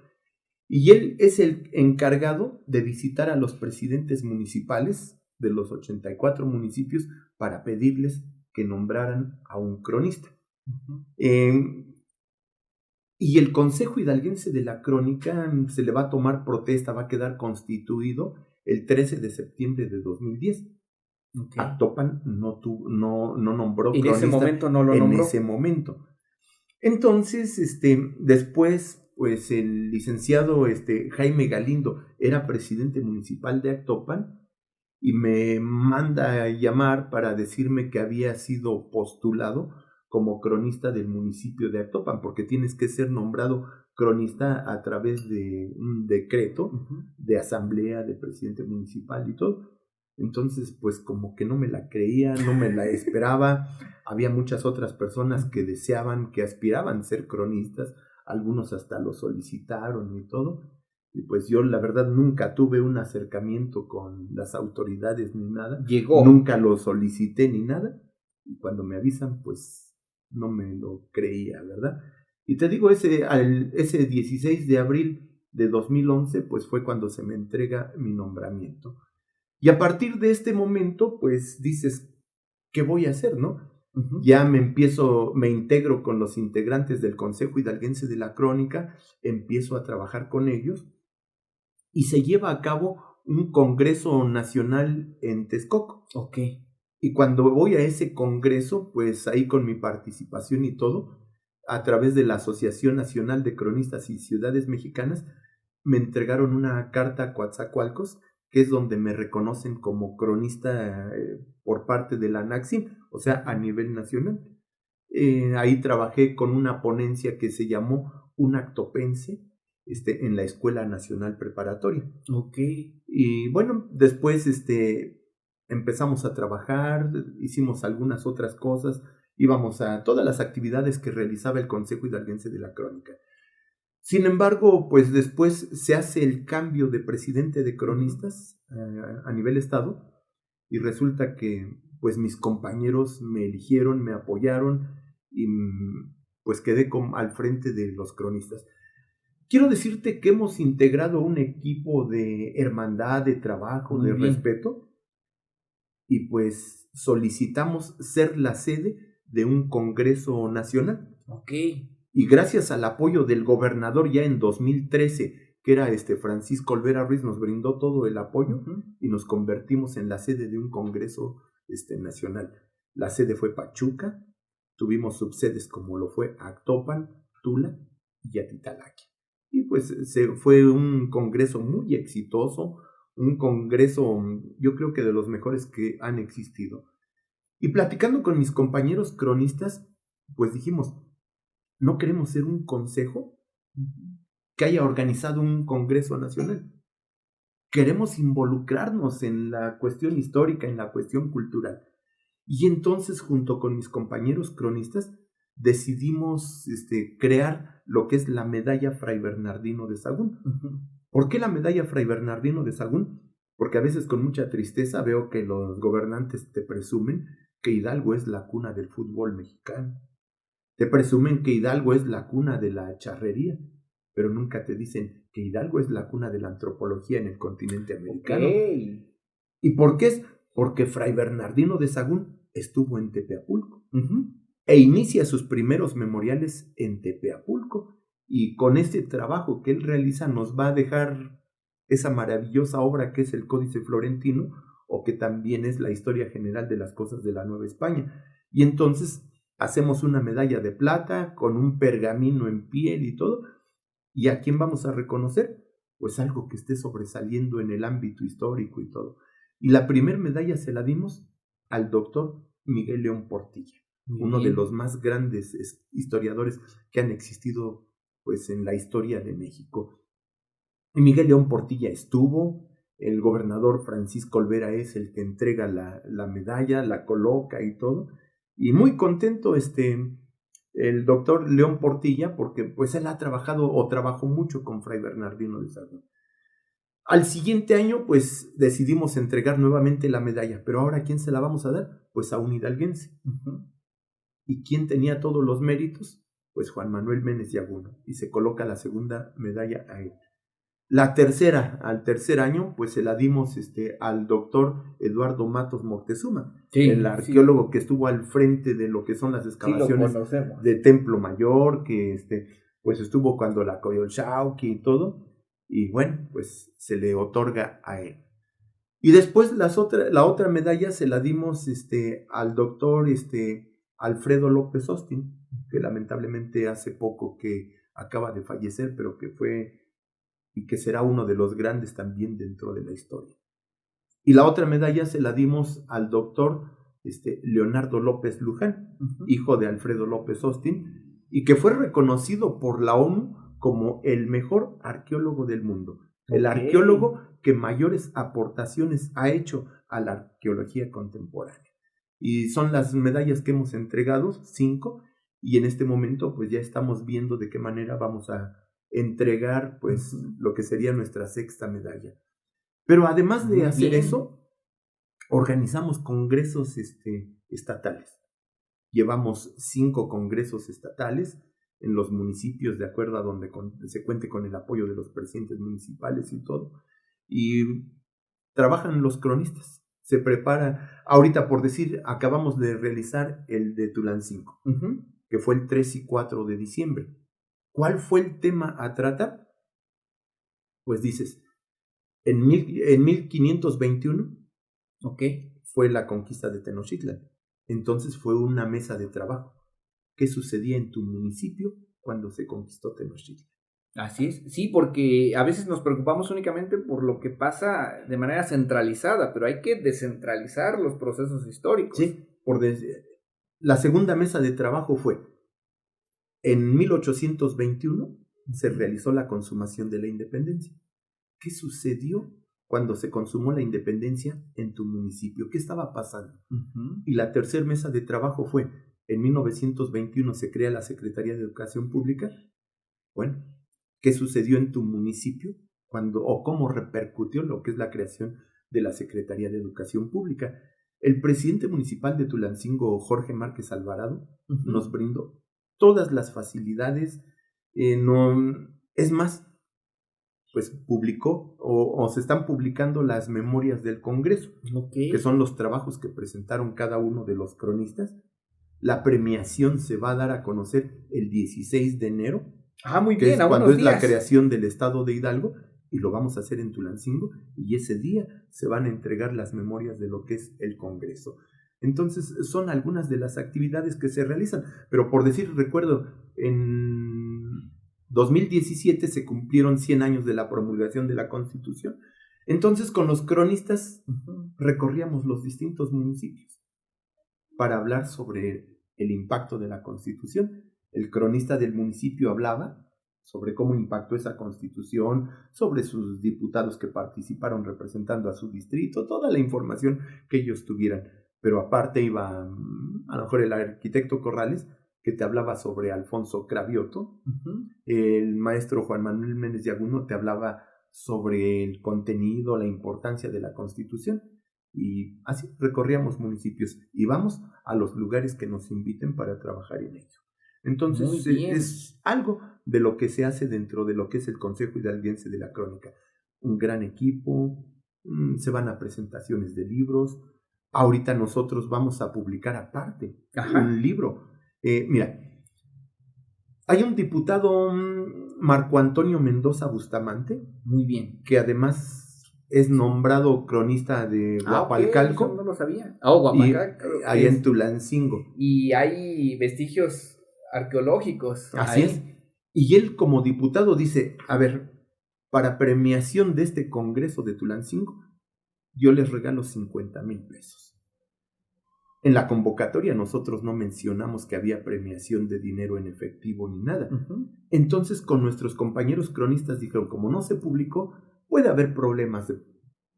y él es el encargado de visitar a los presidentes municipales de los 84 municipios para pedirles que nombraran a un cronista. Y el Consejo Hidalguense de la Crónica se le va a tomar protesta, va a quedar constituido el 13 de septiembre de 2010. Okay. Actopan no nombró cronista. En ese momento no lo nombró. En ese momento. Entonces, después, pues el licenciado Jaime Galindo era presidente municipal de Actopan y me manda a llamar para decirme que había sido postulado como cronista del municipio de Actopan, porque tienes que ser nombrado cronista a través de un decreto de asamblea de presidente municipal y todo. Entonces, pues como que no me la creía, no me la esperaba. Había muchas otras personas que deseaban, que aspiraban a ser cronistas, algunos hasta lo solicitaron y todo. Y pues yo la verdad nunca tuve un acercamiento con las autoridades ni nada. Nunca lo solicité ni nada. Y cuando me avisan, pues no me lo creía, ¿verdad? Y te digo, ese 16 de abril de 2011, pues fue cuando se me entrega mi nombramiento. Y a partir de este momento, pues dices, ¿qué voy a hacer, no? Ya me integro con los integrantes del Consejo Hidalguense de la Crónica, empiezo a trabajar con ellos y se lleva a cabo un congreso nacional en Texcoco. Ok. Y cuando voy a ese congreso, pues ahí con mi participación y todo, a través de la Asociación Nacional de Cronistas y Ciudades Mexicanas, me entregaron una carta a Coatzacoalcos, que es donde me reconocen como cronista por parte de la ANACSIM, o sea, a nivel nacional. Ahí trabajé con una ponencia que se llamó Un Actopense, en la Escuela Nacional Preparatoria. Ok. Y bueno, después empezamos a trabajar, hicimos algunas otras cosas, íbamos a todas las actividades que realizaba el Consejo Hidalguense de la Crónica. Sin embargo, pues después se hace el cambio de presidente de cronistas a nivel estado y resulta que pues mis compañeros me eligieron, me apoyaron y pues quedé al frente de los cronistas. Quiero decirte que hemos integrado un equipo de hermandad, de trabajo, de respeto y pues solicitamos ser la sede de un congreso nacional. Ok. Y gracias al apoyo del gobernador ya en 2013, que era Francisco Olvera Ruiz, nos brindó todo el apoyo y nos convertimos en la sede de un congreso nacional. La sede fue Pachuca tuvimos subsedes como lo fue Actopan, Tula y Atitalaquia. Y pues fue un congreso muy exitoso, un congreso yo creo que de los mejores que han existido. Y platicando con mis compañeros cronistas, pues dijimos, no queremos ser un consejo que haya organizado un congreso nacional. Queremos involucrarnos en la cuestión histórica, en la cuestión cultural. Y entonces, junto con mis compañeros cronistas, decidimos crear lo que es la medalla Fray Bernardino de Sahagún. ¿Por qué la medalla Fray Bernardino de Sahagún? Porque a veces con mucha tristeza veo que los gobernantes te presumen que Hidalgo es la cuna del fútbol mexicano. Te presumen que Hidalgo es la cuna de la charrería, pero nunca te dicen que Hidalgo es la cuna de la antropología en el continente americano. Okay. ¿Y por qué es? Porque Fray Bernardino de Sahagún estuvo en Tepeapulco e inicia sus primeros memoriales en Tepeapulco, y con este trabajo que él realiza nos va a dejar esa maravillosa obra que es el Códice Florentino, o que también es la historia general de las cosas de la Nueva España. Y entonces hacemos una medalla de plata con un pergamino en piel y todo. ¿Y a quién vamos a reconocer? Pues algo que esté sobresaliendo en el ámbito histórico y todo. Y la primer medalla se la dimos al doctor Miguel León Portilla, uno de los más grandes historiadores que han existido pues en la historia de México. Y Miguel León Portilla estuvo, el gobernador Francisco Olvera es el que entrega la medalla, la coloca y todo, y muy contento el doctor León Portilla, porque pues él ha trabajado o trabajó mucho con Fray Bernardino de Sahagún. Al siguiente año pues decidimos entregar nuevamente la medalla, pero ahora ¿a quién se la vamos a dar? Pues a un hidalguense. ¿Y quién tenía todos los méritos? Pues Juan Manuel Ménez de Aguna, y se coloca la segunda medalla a él. La tercera, al tercer año, pues se la dimos al doctor Eduardo Matos Moctezuma, el arqueólogo que estuvo al frente de lo que son las excavaciones de Templo Mayor, que pues estuvo cuando la Coyolxauhqui y todo, y bueno, pues se le otorga a él. Y después la otra medalla se la dimos al doctor Alfredo López Austin, que lamentablemente hace poco que acaba de fallecer, pero que fue y que será uno de los grandes también dentro de la historia. Y la otra medalla se la dimos al doctor Leonardo López Luján, hijo de Alfredo López Austin, y que fue reconocido por la ONU como el mejor arqueólogo del mundo, el arqueólogo que mayores aportaciones ha hecho a la arqueología contemporánea. Y son las medallas que hemos entregado, 5, y en este momento pues ya estamos viendo de qué manera vamos a entregar pues lo que sería nuestra sexta medalla. Pero además de hacer eso, organizamos congresos estatales. Llevamos 5 congresos estatales en los municipios, de acuerdo a donde se cuente con el apoyo de los presidentes municipales y todo, y trabajan los cronistas. Se prepara, ahorita por decir, acabamos de realizar el de Tulancingo, que fue el 3 y 4 de diciembre. ¿Cuál fue el tema a tratar? Pues dices, en 1521 fue la conquista de Tenochtitlan. Entonces fue una mesa de trabajo. ¿Qué sucedía en tu municipio cuando se conquistó Tenochtitlan? Así es, sí, porque a veces nos preocupamos únicamente por lo que pasa de manera centralizada, pero hay que descentralizar los procesos históricos. Sí, la segunda mesa de trabajo fue en 1821 se realizó la consumación de la independencia. ¿Qué sucedió cuando se consumó la independencia en tu municipio? ¿Qué estaba pasando? Y la tercera mesa de trabajo fue, en 1921 se crea la Secretaría de Educación Pública. Bueno, ¿qué sucedió en tu municipio o cómo repercutió lo que es la creación de la Secretaría de Educación Pública? El presidente municipal de Tulancingo, Jorge Márquez Alvarado, nos brindó todas las facilidades, es más, pues publicó o se están publicando las memorias del Congreso, que son los trabajos que presentaron cada uno de los cronistas. La premiación se va a dar a conocer el 16 de enero, muy que bien, es cuando es la creación del Estado de Hidalgo, y lo vamos a hacer en Tulancingo, y ese día se van a entregar las memorias de lo que es el Congreso. Entonces, son algunas de las actividades que se realizan. Pero por decir, recuerdo, en 2017 se cumplieron 100 años de la promulgación de la Constitución. Entonces, con los cronistas recorríamos los distintos municipios para hablar sobre el impacto de la Constitución. El cronista del municipio hablaba sobre cómo impactó esa Constitución, sobre sus diputados que participaron representando a su distrito, toda la información que ellos tuvieran. Pero aparte iba a lo mejor el arquitecto Corrales, que te hablaba sobre Alfonso Cravioto. El maestro Juan Manuel Méndez de Aguno te hablaba sobre el contenido, la importancia de la Constitución. Y así recorríamos municipios y vamos a los lugares que nos inviten para trabajar en ello. Entonces es algo de lo que se hace dentro de lo que es el Consejo Hidalguense de la Crónica. Un gran equipo, se van a presentaciones de libros. Ahorita nosotros vamos a publicar aparte un libro. Mira, hay un diputado, Marco Antonio Mendoza Bustamante. Muy bien. Que además es nombrado cronista de Guapalcalco. Okay, eso no lo sabía. Guapalcalco. Allá en Tulancingo. Y hay vestigios arqueológicos. Así es. Y él como diputado dice, a ver, para premiación de este congreso de Tulancingo, yo les regalo 50,000 pesos. En la convocatoria nosotros no mencionamos que había premiación de dinero en efectivo ni nada. Entonces con nuestros compañeros cronistas dijeron, como no se publicó, puede haber problemas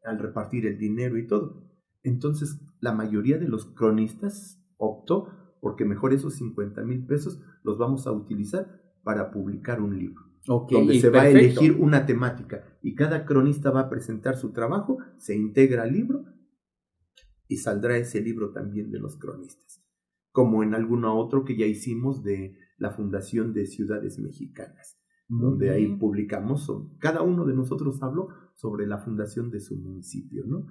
al repartir el dinero y todo. Entonces la mayoría de los cronistas optó porque mejor esos 50,000 pesos los vamos a utilizar para publicar un libro. Donde se va a elegir una temática y cada cronista va a presentar su trabajo, se integra al libro y saldrá ese libro también de los cronistas, como en alguno otro que ya hicimos de la Fundación de Ciudades Mexicanas, donde ahí publicamos, cada uno de nosotros habló sobre la fundación de su municipio, ¿no?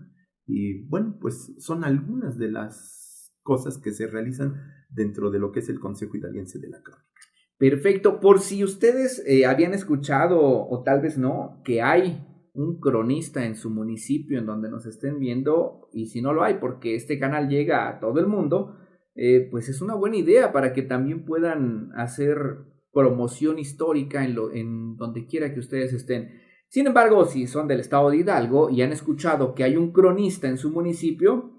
Y bueno, pues son algunas de las cosas que se realizan dentro de lo que es el Consejo Hidalguense de la Crónica. Perfecto, por si ustedes habían escuchado o tal vez no, que hay un cronista en su municipio en donde nos estén viendo, y si no lo hay porque este canal llega a todo el mundo, pues es una buena idea para que también puedan hacer promoción histórica en donde quiera que ustedes estén. Sin embargo, si son del estado de Hidalgo y han escuchado que hay un cronista en su municipio,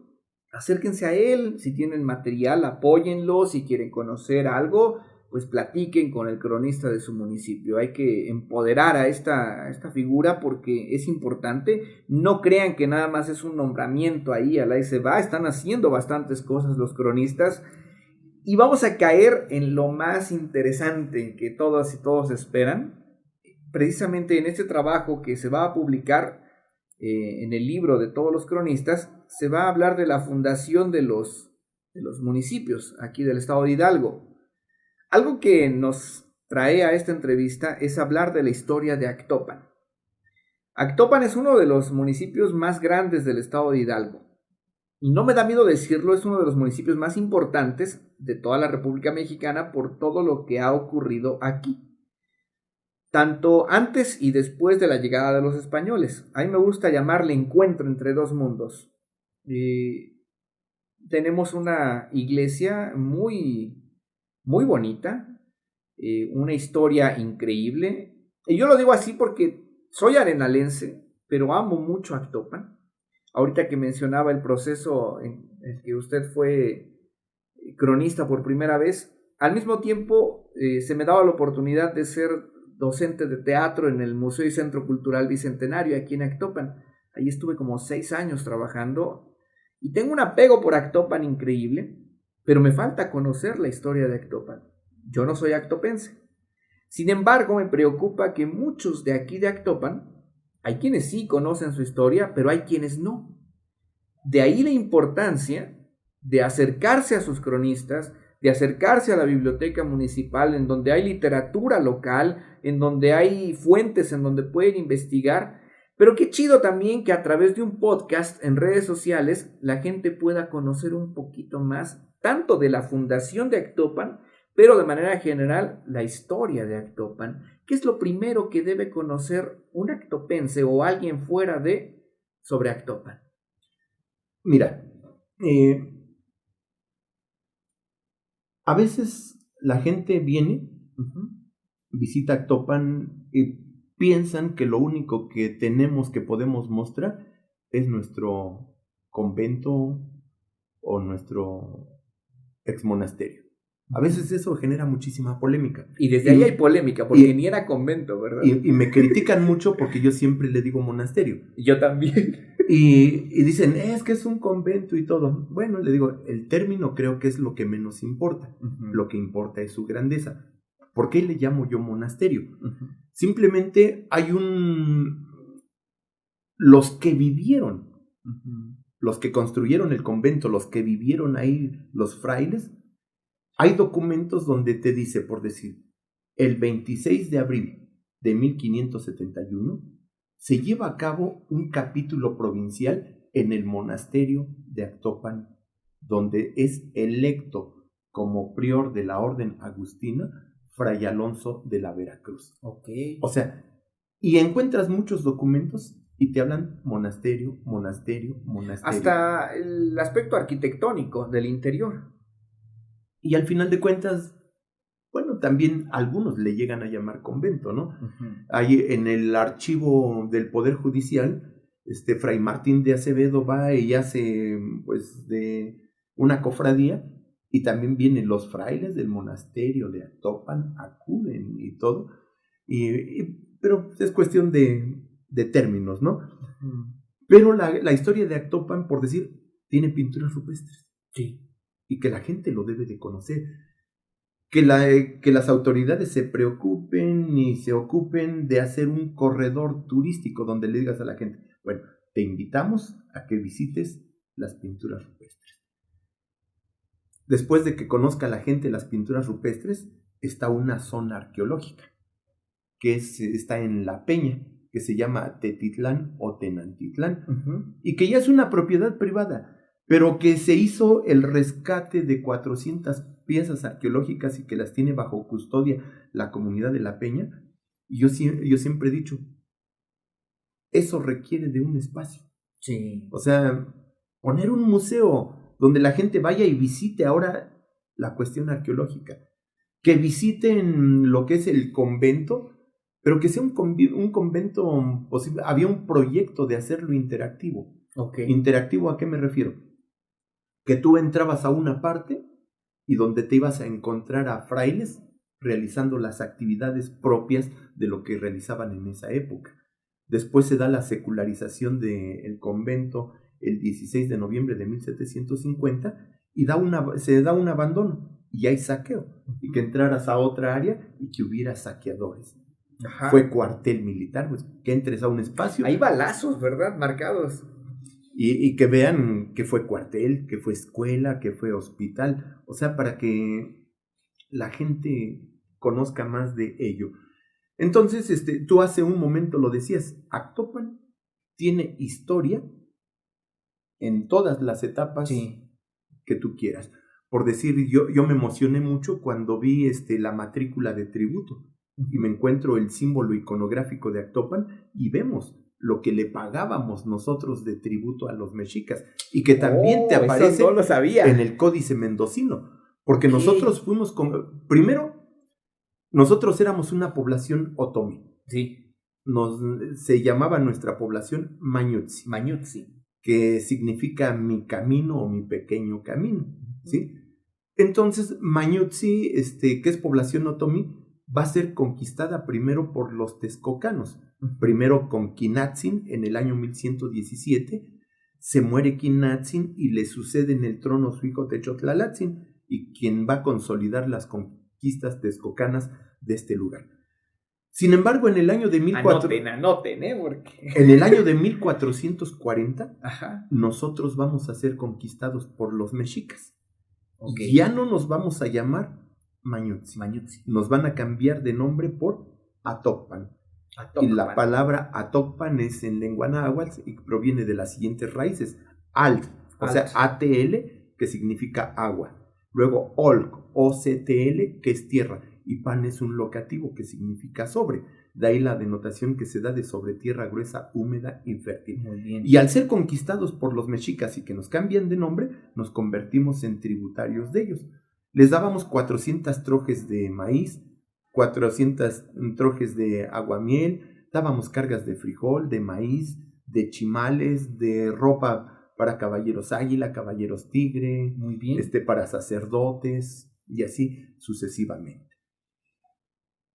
acérquense a él, si tienen material, apóyenlo, si quieren conocer algo, pues platiquen con el cronista de su municipio. Hay que empoderar a esta figura porque es importante. No crean que nada más es un nombramiento ahí, al ahí se va. Están haciendo bastantes cosas los cronistas. Y vamos a caer en lo más interesante que todas y todos esperan. Precisamente en este trabajo que se va a publicar en el libro de todos los cronistas, se va a hablar de la fundación de los municipios aquí del estado de Hidalgo. Algo que nos trae a esta entrevista es hablar de la historia de Actopan. Actopan es uno de los municipios más grandes del estado de Hidalgo. Y no me da miedo decirlo, es uno de los municipios más importantes de toda la República Mexicana por todo lo que ha ocurrido aquí. Tanto antes y después de la llegada de los españoles. A mí me gusta llamarle encuentro entre dos mundos. Tenemos una iglesia muy bonita, una historia increíble. Y yo lo digo así porque soy arenalense, pero amo mucho Actopan. Ahorita que mencionaba el proceso en el que usted fue cronista por primera vez, al mismo tiempo se me daba la oportunidad de ser docente de teatro en el Museo y Centro Cultural Bicentenario aquí en Actopan. Ahí estuve como 6 años trabajando y tengo un apego por Actopan increíble. Pero me falta conocer la historia de Actopan. Yo no soy actopense. Sin embargo, me preocupa que muchos de aquí de Actopan, hay quienes sí conocen su historia, pero hay quienes no. De ahí la importancia de acercarse a sus cronistas, de acercarse a la biblioteca municipal, en donde hay literatura local, en donde hay fuentes en donde pueden investigar. Pero qué chido también que a través de un podcast en redes sociales la gente pueda conocer un poquito más tanto de la fundación de Actopan, pero de manera general la historia de Actopan. ¿Qué es lo primero que debe conocer un actopense o alguien fuera sobre Actopan? Mira, A veces la gente viene, visita Actopan y piensan que lo único que tenemos, que podemos mostrar, es nuestro convento o nuestro ex monasterio. A veces eso genera muchísima polémica. Y desde ahí hay polémica, porque ni era convento, ¿verdad? Y me critican mucho porque yo siempre le digo monasterio. Yo también. Y dicen, es que es un convento y todo. Bueno, le digo, el término creo que es lo que menos importa. Lo que importa es su grandeza. ¿Por qué le llamo yo monasterio? Simplemente hay los que vivieron, los que construyeron el convento, los que vivieron ahí, los frailes, hay documentos donde te dice, por decir, el 26 de abril de 1571 se lleva a cabo un capítulo provincial en el monasterio de Actopan, donde es electo como prior de la orden agustina Fray Alonso de la Veracruz. Okay. O sea, y encuentras muchos documentos y te hablan monasterio, monasterio, monasterio. Hasta el aspecto arquitectónico del interior. Y al final de cuentas, bueno, también algunos le llegan a llamar convento, ¿no? Ahí en el archivo del Poder Judicial, Fray Martín de Acevedo va y hace, pues, de una cofradía, y también vienen los frailes del monasterio de Actopan, acuden y todo, pero es cuestión de términos, ¿no? Pero la historia de Actopan, por decir, tiene pinturas rupestres. Sí. Y que la gente lo debe de conocer. Que las autoridades se preocupen y se ocupen de hacer un corredor turístico donde le digas a la gente, bueno, te invitamos a que visites las pinturas rupestres. Después de que conozca la gente las pinturas rupestres, está una zona arqueológica que está en La Peña, que se llama Tetitlán o Tenantitlán, y que ya es una propiedad privada, pero que se hizo el rescate de 400 piezas arqueológicas y que las tiene bajo custodia la comunidad de La Peña. Y yo siempre he dicho, eso requiere de un espacio. Sí. O sea, poner un museo donde la gente vaya y visite ahora la cuestión arqueológica, que visiten lo que es el convento, pero que sea un convento posible. Había un proyecto de hacerlo interactivo. Okay. ¿Interactivo a qué me refiero? Que tú entrabas a una parte y donde te ibas a encontrar a frailes realizando las actividades propias de lo que realizaban en esa época. Después se da la secularización del convento el 16 de noviembre de 1750 y se da un abandono y hay saqueo, y que entraras a otra área y que hubiera saqueadores. Ajá. Fue cuartel militar, pues, que entres a un espacio. Hay balazos, ¿verdad? Marcados. Y que vean que fue cuartel, que fue escuela, que fue hospital. O sea, para que la gente conozca más de ello. Entonces, tú hace un momento lo decías, Actopan tiene historia en todas las etapas que tú quieras. Por decir, yo me emocioné mucho cuando vi la matrícula de tributo y me encuentro el símbolo iconográfico de Actopan y vemos lo que le pagábamos nosotros de tributo a los mexicas y que también te aparece no lo sabía. En el Códice Mendocino, porque nosotros fuimos primero, nosotros éramos una población otomí. Sí. Se llamaba nuestra población Mañutzi. Mañutzi. Que significa mi camino o mi pequeño camino, ¿sí? Entonces, Mañutzi, que es población otomí, va a ser conquistada primero por los texcocanos. Primero con Quinatzin en el año 1117, se muere Quinatzin y le sucede en el trono su hijo Techotlalatzin, y quien va a consolidar las conquistas texcocanas de este lugar. Sin embargo, en el año de En el año de 1440, ajá, nosotros vamos a ser conquistados por los mexicas. Okay. Ya no nos vamos a llamar Mañutzi. Nos van a cambiar de nombre por Atocpan. Y la palabra Atocpan es en lengua náhuatl y proviene de las siguientes raíces. Alt, o sea, ATL, que significa agua. Luego Olc, OCTL, que es tierra. Y pan es un locativo que significa sobre. De ahí la denotación que se da de sobre tierra gruesa, húmeda y fértil. Muy bien. Y al ser conquistados por los mexicas y que nos cambian de nombre, nos convertimos en tributarios de ellos. Les dábamos 400 trojes de maíz, 400 trojes de aguamiel, dábamos cargas de frijol, de maíz, de chimales, de ropa para caballeros águila, caballeros tigre, Muy bien. para sacerdotes y así sucesivamente.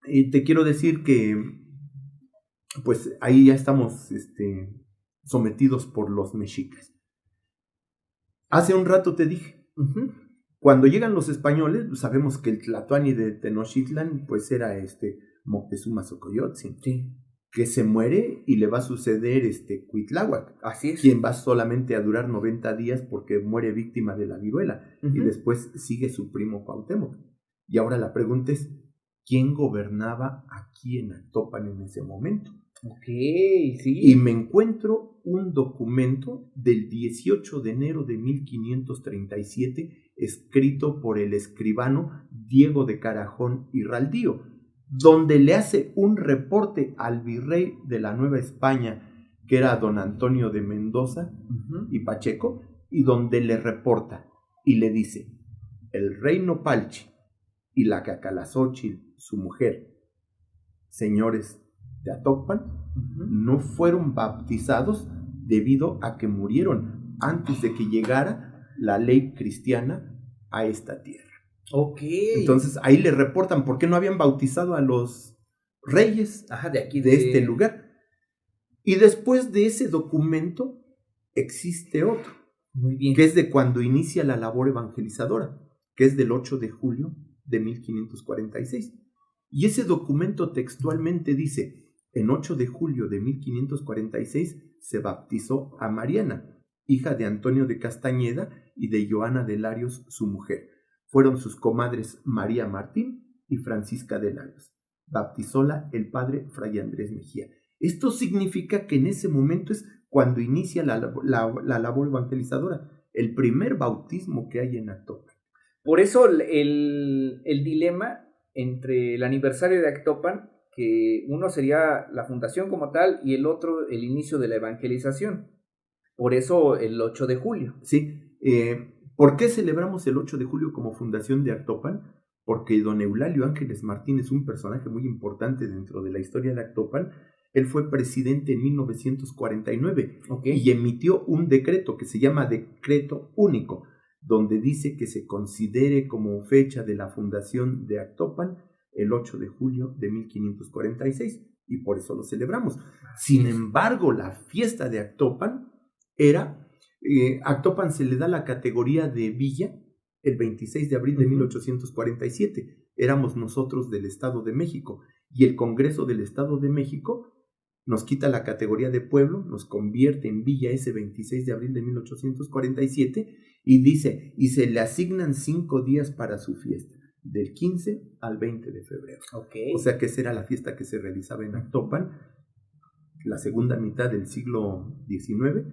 Y te quiero decir que pues ahí ya estamos sometidos por los mexicas. Hace un rato te dije, cuando llegan los españoles, pues sabemos que el Tlatoani de Tenochtitlan pues era Moctezuma Xocoyotzin, Sí. que se muere y le va a suceder Cuitláhuac, Así es. quien va solamente a durar 90 días porque muere víctima de la viruela, y después sigue su primo Cuauhtémoc. Y ahora la pregunta es, ¿quién gobernaba aquí en Actopan en ese momento? Ok, sí. Y me encuentro un documento del 18 de enero de 1537 escrito por el escribano Diego de Carajón y Raldío, donde le hace un reporte al virrey de la Nueva España, que era don Antonio de Mendoza y Pacheco, y donde le reporta y le dice: el rey Nopalchi y la Cacalazóchitl, su mujer, señores de Actopan, no fueron bautizados debido a que murieron antes de que llegara la ley cristiana a esta tierra. Ok. Entonces ahí le reportan por qué no habían bautizado a los reyes de aquí de este lugar. Y después de ese documento existe otro. Muy bien. Que es de cuando inicia la labor evangelizadora, que es del 8 de julio de 1546. Y ese documento textualmente dice: en 8 de julio de 1546 se bautizó a Mariana, hija de Antonio de Castañeda y de Joana de Larios, su mujer. Fueron sus comadres María Martín y Francisca de Larios. Bautizóla el padre Fray Andrés Mejía. Esto significa que en ese momento es cuando inicia la labor evangelizadora, el primer bautismo que hay en Actopan. Por eso el dilema entre el aniversario de Actopan, que uno sería la fundación como tal y el otro el inicio de la evangelización. Por eso el 8 de julio. Sí. ¿Por qué celebramos el 8 de julio como fundación de Actopan? Porque don Eulalio Ángeles Martín es un personaje muy importante dentro de la historia de Actopan. Él fue presidente en 1949 y emitió un decreto que se llama Decreto Único, donde dice que se considere como fecha de la fundación de Actopan el 8 de julio de 1546, y por eso lo celebramos. Sin embargo, la fiesta de Actopan era, Actopan se le da la categoría de villa el 26 de abril de 1847. Éramos nosotros del Estado de México, y el Congreso del Estado de México nos quita la categoría de pueblo, nos convierte en villa ese 26 de abril de 1847, y dice, y se le asignan 5 días para su fiesta, del 15 al 20 de febrero. O sea que esa era la fiesta que se realizaba en Actopan, la segunda mitad del siglo XIX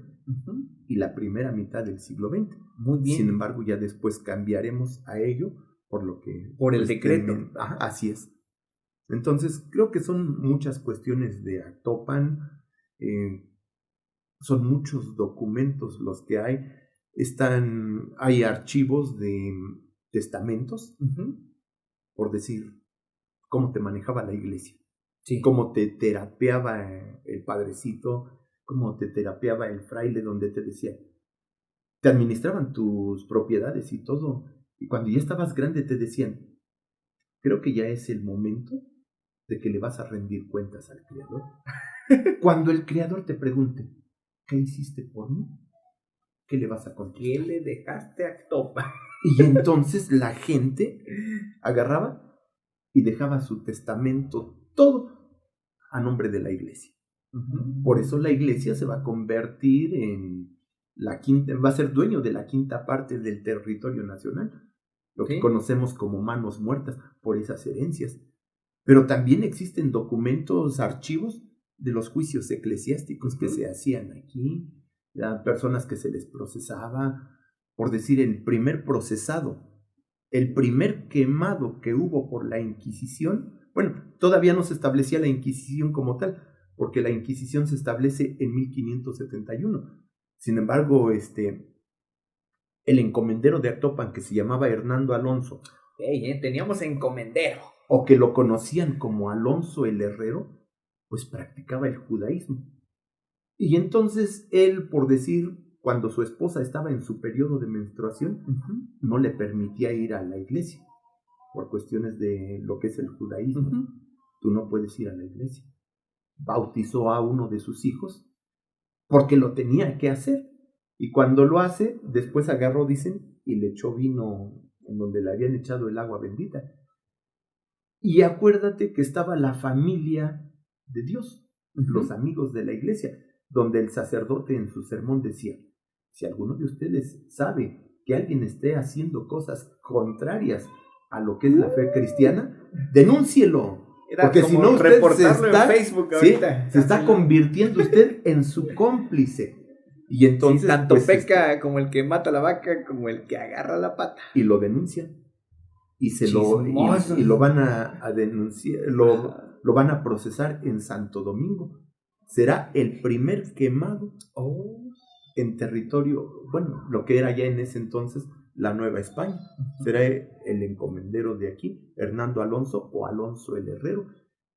y la primera mitad del siglo XX. Muy bien. Sin embargo, ya después cambiaremos a ello por el decreto. Así es. Entonces, creo que son muchas cuestiones de Actopan, son muchos documentos los que hay. Hay archivos de testamentos, por decir, cómo te manejaba la iglesia, cómo te terapeaba el padrecito, cómo te terapeaba el fraile, donde te decía, te administraban tus propiedades y todo, y cuando ya estabas grande te decían, creo que ya es el momento de que le vas a rendir cuentas al Creador. Cuando el Creador te pregunte, ¿qué hiciste por mí? ¿Qué le vas a contestar? ¿Qué le dejaste a Actopan? Y entonces la gente agarraba y dejaba su testamento todo a nombre de la iglesia. Por eso la iglesia se va a convertir en va a ser dueño de la 5ª parte del territorio nacional, lo que conocemos como manos muertas por esas herencias. Pero también existen documentos, archivos de los juicios eclesiásticos que se hacían aquí, personas que se les procesaba, por decir, el primer procesado, el primer quemado que hubo por la Inquisición. Bueno, todavía no se establecía la Inquisición como tal, porque la Inquisición se establece en 1571. Sin embargo, el encomendero de Actopan, que se llamaba Hernando Alonso, Teníamos encomendero. o que lo conocían como Alonso el Herrero, pues practicaba el judaísmo. Y entonces él, por decir, cuando su esposa estaba en su periodo de menstruación, no le permitía ir a la iglesia, por cuestiones de lo que es el judaísmo. Tú no puedes ir a la iglesia. Bautizó a uno de sus hijos porque lo tenía que hacer. Y cuando lo hace, después agarró, dicen, y le echó vino en donde le habían echado el agua bendita. Y acuérdate que estaba la familia de Dios, los amigos de la iglesia, donde el sacerdote en su sermón decía, si alguno de ustedes sabe que alguien esté haciendo cosas contrarias a lo que es la fe cristiana, denúncielo. Porque si no, usted se está convirtiendo usted en su cómplice. Y entonces, tanto pues, peca como el que mata la vaca, como el que agarra la pata. Y lo denuncian. Y lo van a denunciar, lo van a procesar en Santo Domingo. Será el primer quemado en territorio, bueno, lo que era ya en ese entonces la Nueva España. Será el encomendero de aquí, Hernando Alonso o Alonso el Herrero,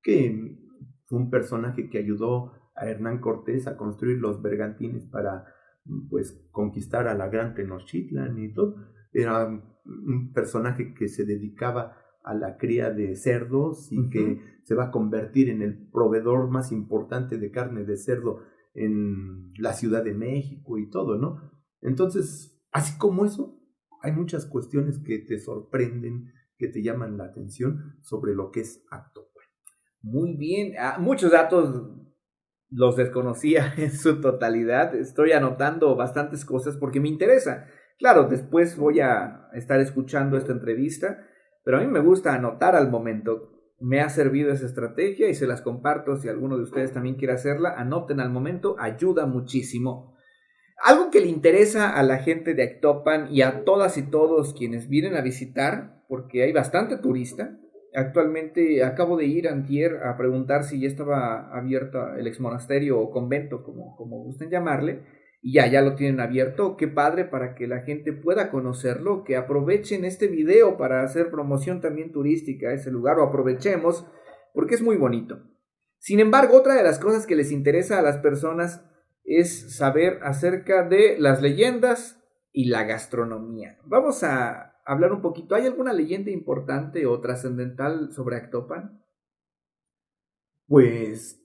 que fue un personaje que ayudó a Hernán Cortés a construir los bergantines para pues conquistar a la Gran Tenochtitlan y todo. Era un personaje que se dedicaba a la cría de cerdos y que se va a convertir en el proveedor más importante de carne de cerdo en la Ciudad de México y todo, ¿no? Entonces, así como eso, hay muchas cuestiones que te sorprenden, que te llaman la atención sobre lo que es Actopan. Muy bien, muchos datos los desconocía en su totalidad. Estoy anotando bastantes cosas porque me interesa. Claro, después voy a estar escuchando esta entrevista, pero a mí me gusta anotar al momento. Me ha servido esa estrategia y se las comparto. Si alguno de ustedes también quiere hacerla, anoten al momento, ayuda muchísimo. Algo que le interesa a la gente de Actopan y a todas y todos quienes vienen a visitar, porque hay bastante turista. Actualmente acabo de ir antier a preguntar si ya estaba abierto el exmonasterio o convento, como gusten llamarle, y ya lo tienen abierto. Qué padre, para que la gente pueda conocerlo, que aprovechen este video para hacer promoción también turística a ese lugar, o aprovechemos, porque es muy bonito. Sin embargo, otra de las cosas que les interesa a las personas es saber acerca de las leyendas y la gastronomía. Vamos a hablar un poquito. ¿Hay alguna leyenda importante o trascendental sobre Actopan? Pues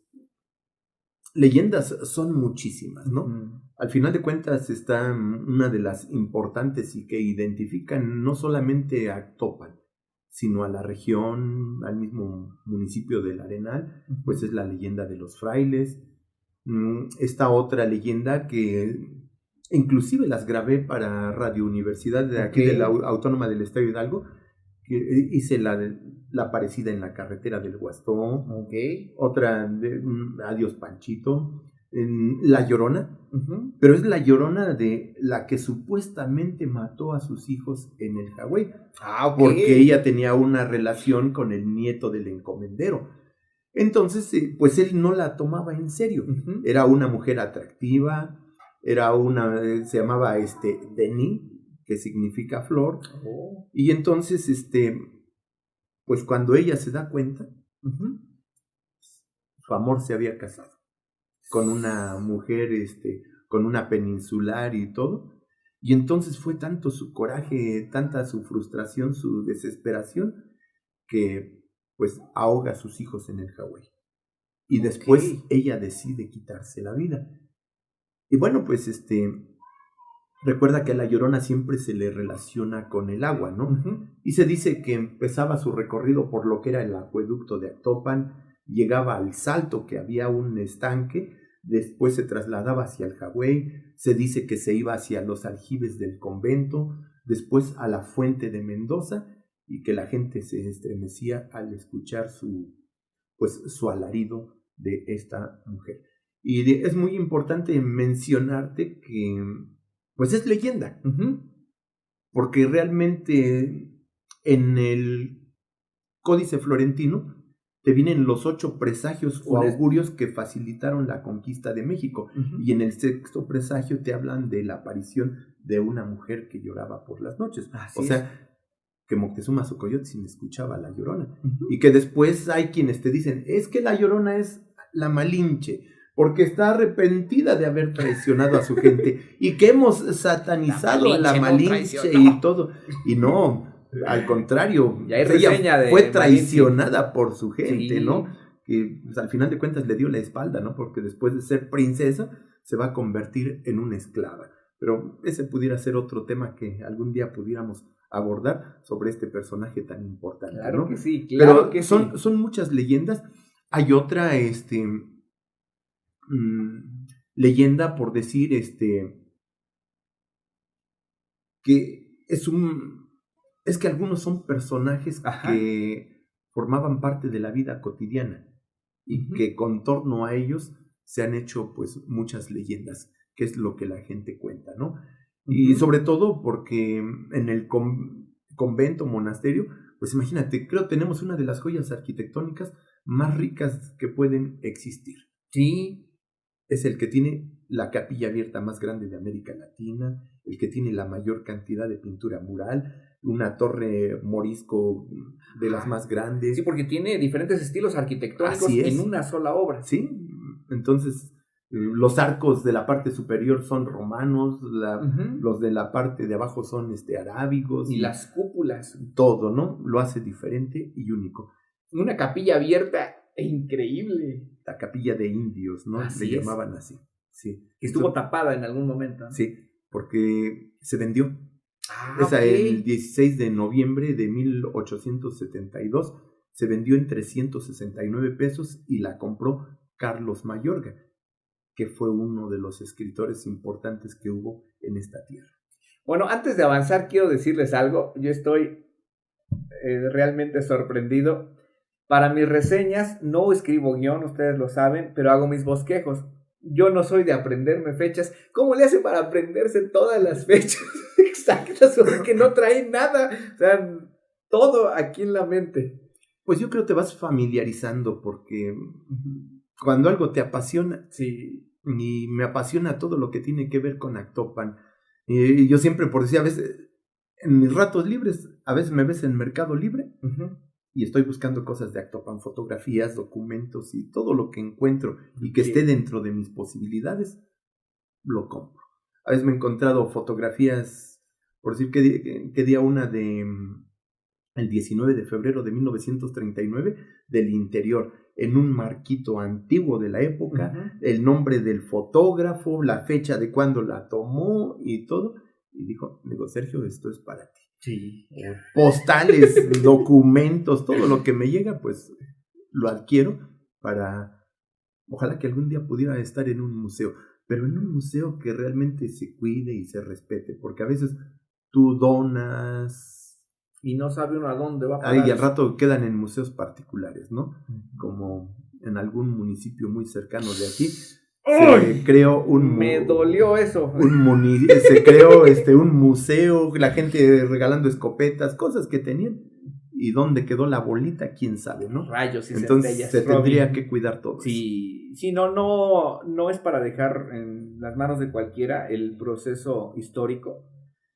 leyendas son muchísimas, ¿no? Al final de cuentas está una de las importantes y que identifican no solamente a Actopan, sino a la región, al mismo municipio del Arenal, pues es la leyenda de los frailes. Esta otra leyenda que inclusive las grabé para Radio Universidad de aquí de la Autónoma del Estado de Hidalgo, que hice la aparecida en la carretera del Huastón, otra de Adiós Panchito, La Llorona, pero es la Llorona de la que supuestamente mató a sus hijos en el Hawái, porque ella tenía una relación con el nieto del encomendero. Entonces, pues él no la tomaba en serio. Era una mujer atractiva, se llamaba Denis, que significa flor. Y entonces, pues cuando ella se da cuenta, su amor se había casado con una mujer, con una peninsular y todo. Y entonces fue tanto su coraje, tanta su frustración, su desesperación, que pues ahoga a sus hijos en el Hawái. Y después ella decide quitarse la vida. Y bueno, pues recuerda que a la Llorona siempre se le relaciona con el agua, ¿no? Y se dice que empezaba su recorrido por lo que era el acueducto de Actopan, llegaba al Salto, que había un estanque, después se trasladaba hacia el Hawái, se dice que se iba hacia los aljibes del convento, después a la fuente de Mendoza, y que la gente se estremecía al escuchar su alarido de esta mujer. Y es muy importante mencionarte que pues es leyenda, porque realmente en el Códice Florentino te vienen los 8 presagios o augurios que facilitaron la conquista de México, y en el 6º presagio te hablan de la aparición de una mujer que lloraba por las noches. Sea, que Moctezuma Xocoyotzin escuchaba a La Llorona. Ujú. Y que después hay quienes te dicen, es que La Llorona es la Malinche, porque está arrepentida de haber traicionado a su gente, y que hemos satanizado a la Malinche y todo. Y no, al contrario, Y hay ella reseña de fue traicionada por su gente, Sí. ¿no? Que pues, al final de cuentas le dio la espalda, ¿no? Porque después de ser princesa se va a convertir en una esclava. Pero ese pudiera ser otro tema que algún día pudiéramos abordar sobre este personaje tan importante, Claro ¿no? que sí, claro Pero que son, sí. son muchas leyendas. Hay otra leyenda, por decir, que es que algunos son personajes Ajá. que formaban parte de la vida cotidiana y Ujú. que con torno a ellos se han hecho pues muchas leyendas, que es lo que la gente cuenta, ¿no? Y Ujú. sobre todo porque en el convento, monasterio, pues imagínate, creo tenemos una de las joyas arquitectónicas más ricas que pueden existir. Sí. Es el que tiene la capilla abierta más grande de América Latina, el que tiene la mayor cantidad de pintura mural, una torre morisco de las más Sí, grandes. porque tiene diferentes estilos arquitectónicos Así en es, una sola obra. ¿sí? Entonces, los arcos de la parte superior son romanos, Ujú. los de la parte de abajo son arábigos, Y las cúpulas. todo, ¿no? Lo hace diferente y único. Una capilla abierta e increíble. La capilla de indios, ¿no? Así Le es. llamaban así, sí. Que estuvo tapada en algún momento, ¿no? Sí, porque se vendió. Ok. El 16 de noviembre de 1872 se vendió en 369 pesos y la compró Carlos Mayorga, que fue uno de los escritores importantes que hubo en esta tierra. Bueno, antes de avanzar, quiero decirles algo. Yo estoy realmente sorprendido. Para mis reseñas no escribo guión, ustedes lo saben, pero hago mis bosquejos. Yo no soy de aprenderme fechas. ¿Cómo le hace para aprenderse todas las fechas exactas? Porque no trae nada. O sea, todo aquí en la mente. Pues yo creo que te vas familiarizando porque cuando algo te apasiona, sí, y me apasiona todo lo que tiene que ver con Actopan. Y yo siempre, por decir, a veces, en mis ratos libres, a veces me ves en Mercado Libre y estoy buscando cosas de Actopan, fotografías, documentos y todo lo que encuentro y que esté dentro de mis posibilidades, lo compro. A veces me he encontrado fotografías, por decir que día una de el 19 de febrero de 1939 del interior, en un marquito antiguo de la época, el nombre del fotógrafo, la fecha de cuando la tomó y todo. Y digo, Sergio, esto es para ti. Sí. Postales, documentos, todo lo que me llega, pues lo adquiero para, ojalá que algún día pudiera estar en un museo, pero en un museo que realmente se cuide y se respete, porque a veces tú donas y no sabe uno a dónde va a parar. Y al rato quedan en museos particulares, ¿no? Como en algún municipio muy cercano de aquí. Se creó me dolió eso. Se creó un museo, la gente regalando escopetas, cosas que tenían. ¿Y dónde quedó la bolita? ¿Quién sabe, no? Rayos y entonces centellas, se tendría que cuidar todo. Sí, sí, no es para dejar en las manos de cualquiera el proceso histórico.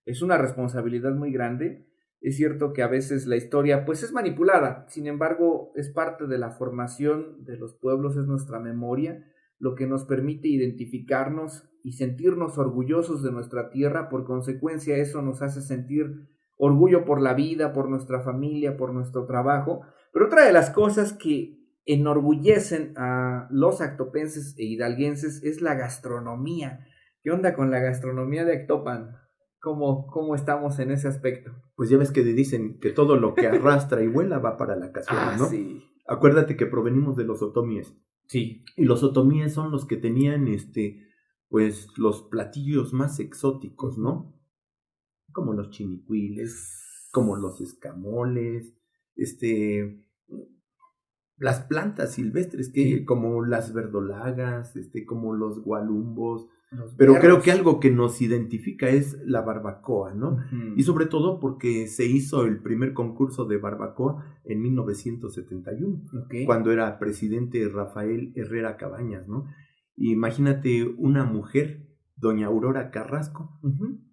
Es una responsabilidad muy grande. Es cierto que a veces la historia pues es manipulada, sin embargo es parte de la formación de los pueblos, es nuestra memoria, lo que nos permite identificarnos y sentirnos orgullosos de nuestra tierra. Por consecuencia eso nos hace sentir orgullo por la vida, por nuestra familia, por nuestro trabajo. Pero otra de las cosas que enorgullecen a los actopenses e hidalguenses es la gastronomía. ¿Qué onda con la gastronomía de Actopan? ¿Cómo estamos en ese aspecto? Pues ya ves que dicen que todo lo que arrastra y vuela va para la cazuela, ¿no? Sí. Acuérdate que provenimos de los otomíes. Sí. Y los otomíes son los que tenían, pues, los platillos más exóticos, ¿no? Como los chinicuiles, como los escamoles, las plantas silvestres, como las verdolagas, como los gualumbos. Pero creo que algo que nos identifica es la barbacoa, ¿no? Y sobre todo porque se hizo el primer concurso de barbacoa en 1971, cuando era presidente Rafael Herrera Cabañas, ¿no? Imagínate una mujer, doña Aurora Carrasco,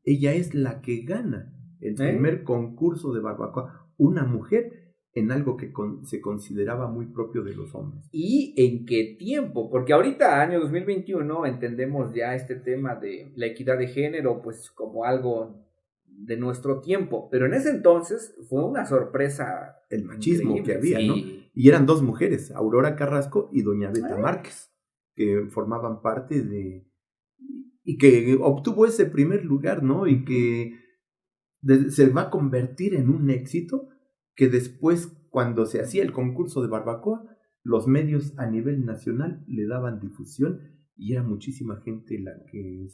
ella es la que gana el primer concurso de barbacoa, una mujer en algo que se consideraba muy propio de los hombres. ¿Y en qué tiempo? Porque ahorita, año 2021, entendemos ya este tema de la equidad de género pues como algo de nuestro tiempo, pero en ese entonces fue una sorpresa. El machismo increíble, que había, sí. ¿no? Y eran dos mujeres, Aurora Carrasco y doña Beta Márquez, que formaban parte de... y que obtuvo ese primer lugar, ¿no? Y que se va a convertir en un éxito que después, cuando se hacía el concurso de barbacoa, los medios a nivel nacional le daban difusión y era muchísima gente la que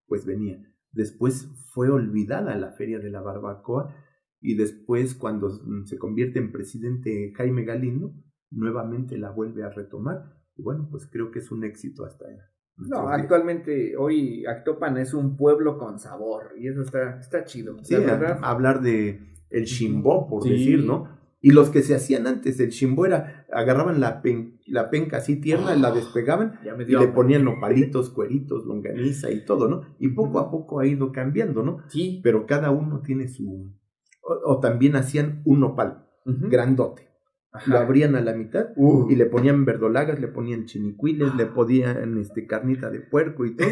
pues venía. Después fue olvidada la Feria de la Barbacoa y después, cuando se convierte en presidente Jaime Galindo, nuevamente la vuelve a retomar. Y bueno, pues creo que es un éxito hasta allá. No, actualmente hoy Actopan es un pueblo con sabor y eso está chido. Sí, la verdad. Hablar de el chimbó, por decir, ¿no? Y los que se hacían antes, el chimbó era, agarraban la penca así tierna, la despegaban y le ponían nopalitos, cueritos, longaniza y todo, ¿no? Y poco a poco ha ido cambiando, ¿no? Sí. Pero cada uno tiene su... O también hacían un nopal grandote. Lo abrían a la mitad y le ponían verdolagas, le ponían chinicuiles, le ponían carnita de puerco y todo.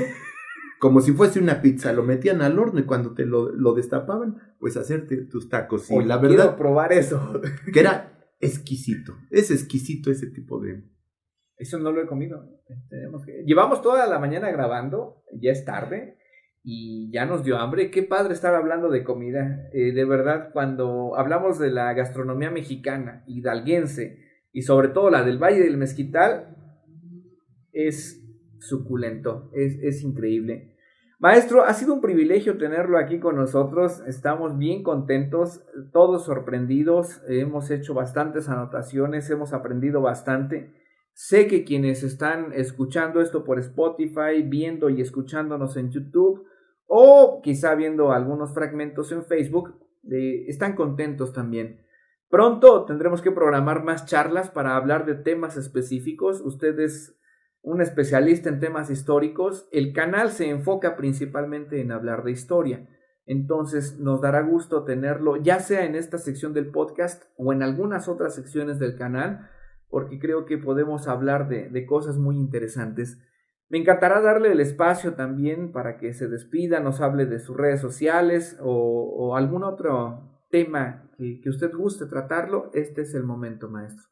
Como si fuese una pizza, lo metían al horno y cuando te lo destapaban, pues hacerte tus tacos. Y la verdad, quiero probar eso. Que era exquisito. Es exquisito ese tipo de... Eso no lo he comido. Llevamos toda la mañana grabando, ya es tarde y ya nos dio hambre. Qué padre estar hablando de comida. De verdad, cuando hablamos de la gastronomía mexicana, hidalguense y sobre todo la del Valle del Mezquital, es suculento, es increíble. Maestro, ha sido un privilegio tenerlo aquí con nosotros, estamos bien contentos, todos sorprendidos, hemos hecho bastantes anotaciones, hemos aprendido bastante. Sé que quienes están escuchando esto por Spotify, viendo y escuchándonos en YouTube, o quizá viendo algunos fragmentos en Facebook, están contentos también. Pronto tendremos que programar más charlas para hablar de temas específicos. Ustedes... un especialista en temas históricos, el canal se enfoca principalmente en hablar de historia, entonces nos dará gusto tenerlo ya sea en esta sección del podcast o en algunas otras secciones del canal, porque creo que podemos hablar de cosas muy interesantes. Me encantará darle el espacio también para que se despida, nos hable de sus redes sociales o algún otro tema que usted guste tratarlo. Este es el momento, maestro.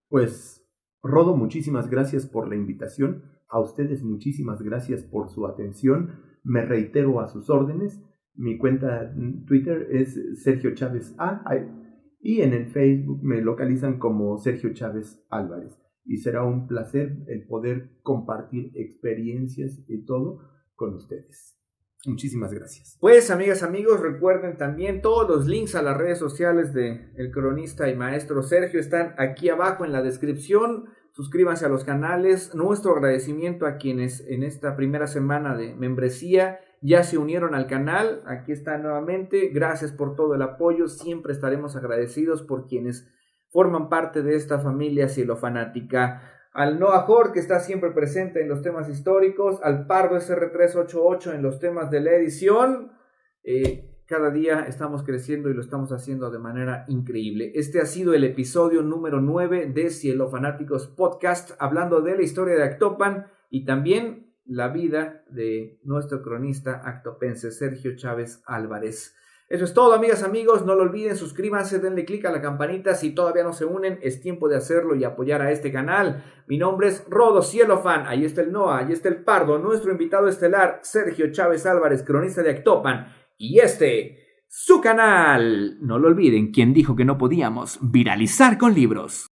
Pues... Rodo, muchísimas gracias por la invitación. A ustedes muchísimas gracias por su atención. Me reitero a sus órdenes. Mi cuenta en Twitter es Sergio Chávez A y en el Facebook me localizan como Sergio Chávez Álvarez. Y será un placer el poder compartir experiencias y todo con ustedes. Muchísimas gracias. Pues, amigas, amigos, recuerden también todos los links a las redes sociales de el cronista y maestro Sergio están aquí abajo en la descripción. Suscríbanse a los canales. Nuestro agradecimiento a quienes en esta primera semana de membresía ya se unieron al canal. Aquí está nuevamente. Gracias por todo el apoyo. Siempre estaremos agradecidos por quienes forman parte de esta familia cielofanática. Al Noah Hort, que está siempre presente en los temas históricos, al Pardo SR388 en los temas de la edición. Cada día estamos creciendo y lo estamos haciendo de manera increíble. Este ha sido el episodio número 9 de Cielofanáticos Podcast, hablando de la historia de Actopan y también la vida de nuestro cronista actopense Sergio Chávez Álvarez. Eso es todo, amigas, amigos. No lo olviden, suscríbanse, denle click a la campanita. Si todavía no se unen, es tiempo de hacerlo y apoyar a este canal. Mi nombre es Rodo Cielofan. Ahí está el Noah, ahí está el Pardo, nuestro invitado estelar, Sergio Chávez Álvarez, cronista de Actopan. Y su canal. No lo olviden, ¿quién dijo que no podíamos viralizar con libros?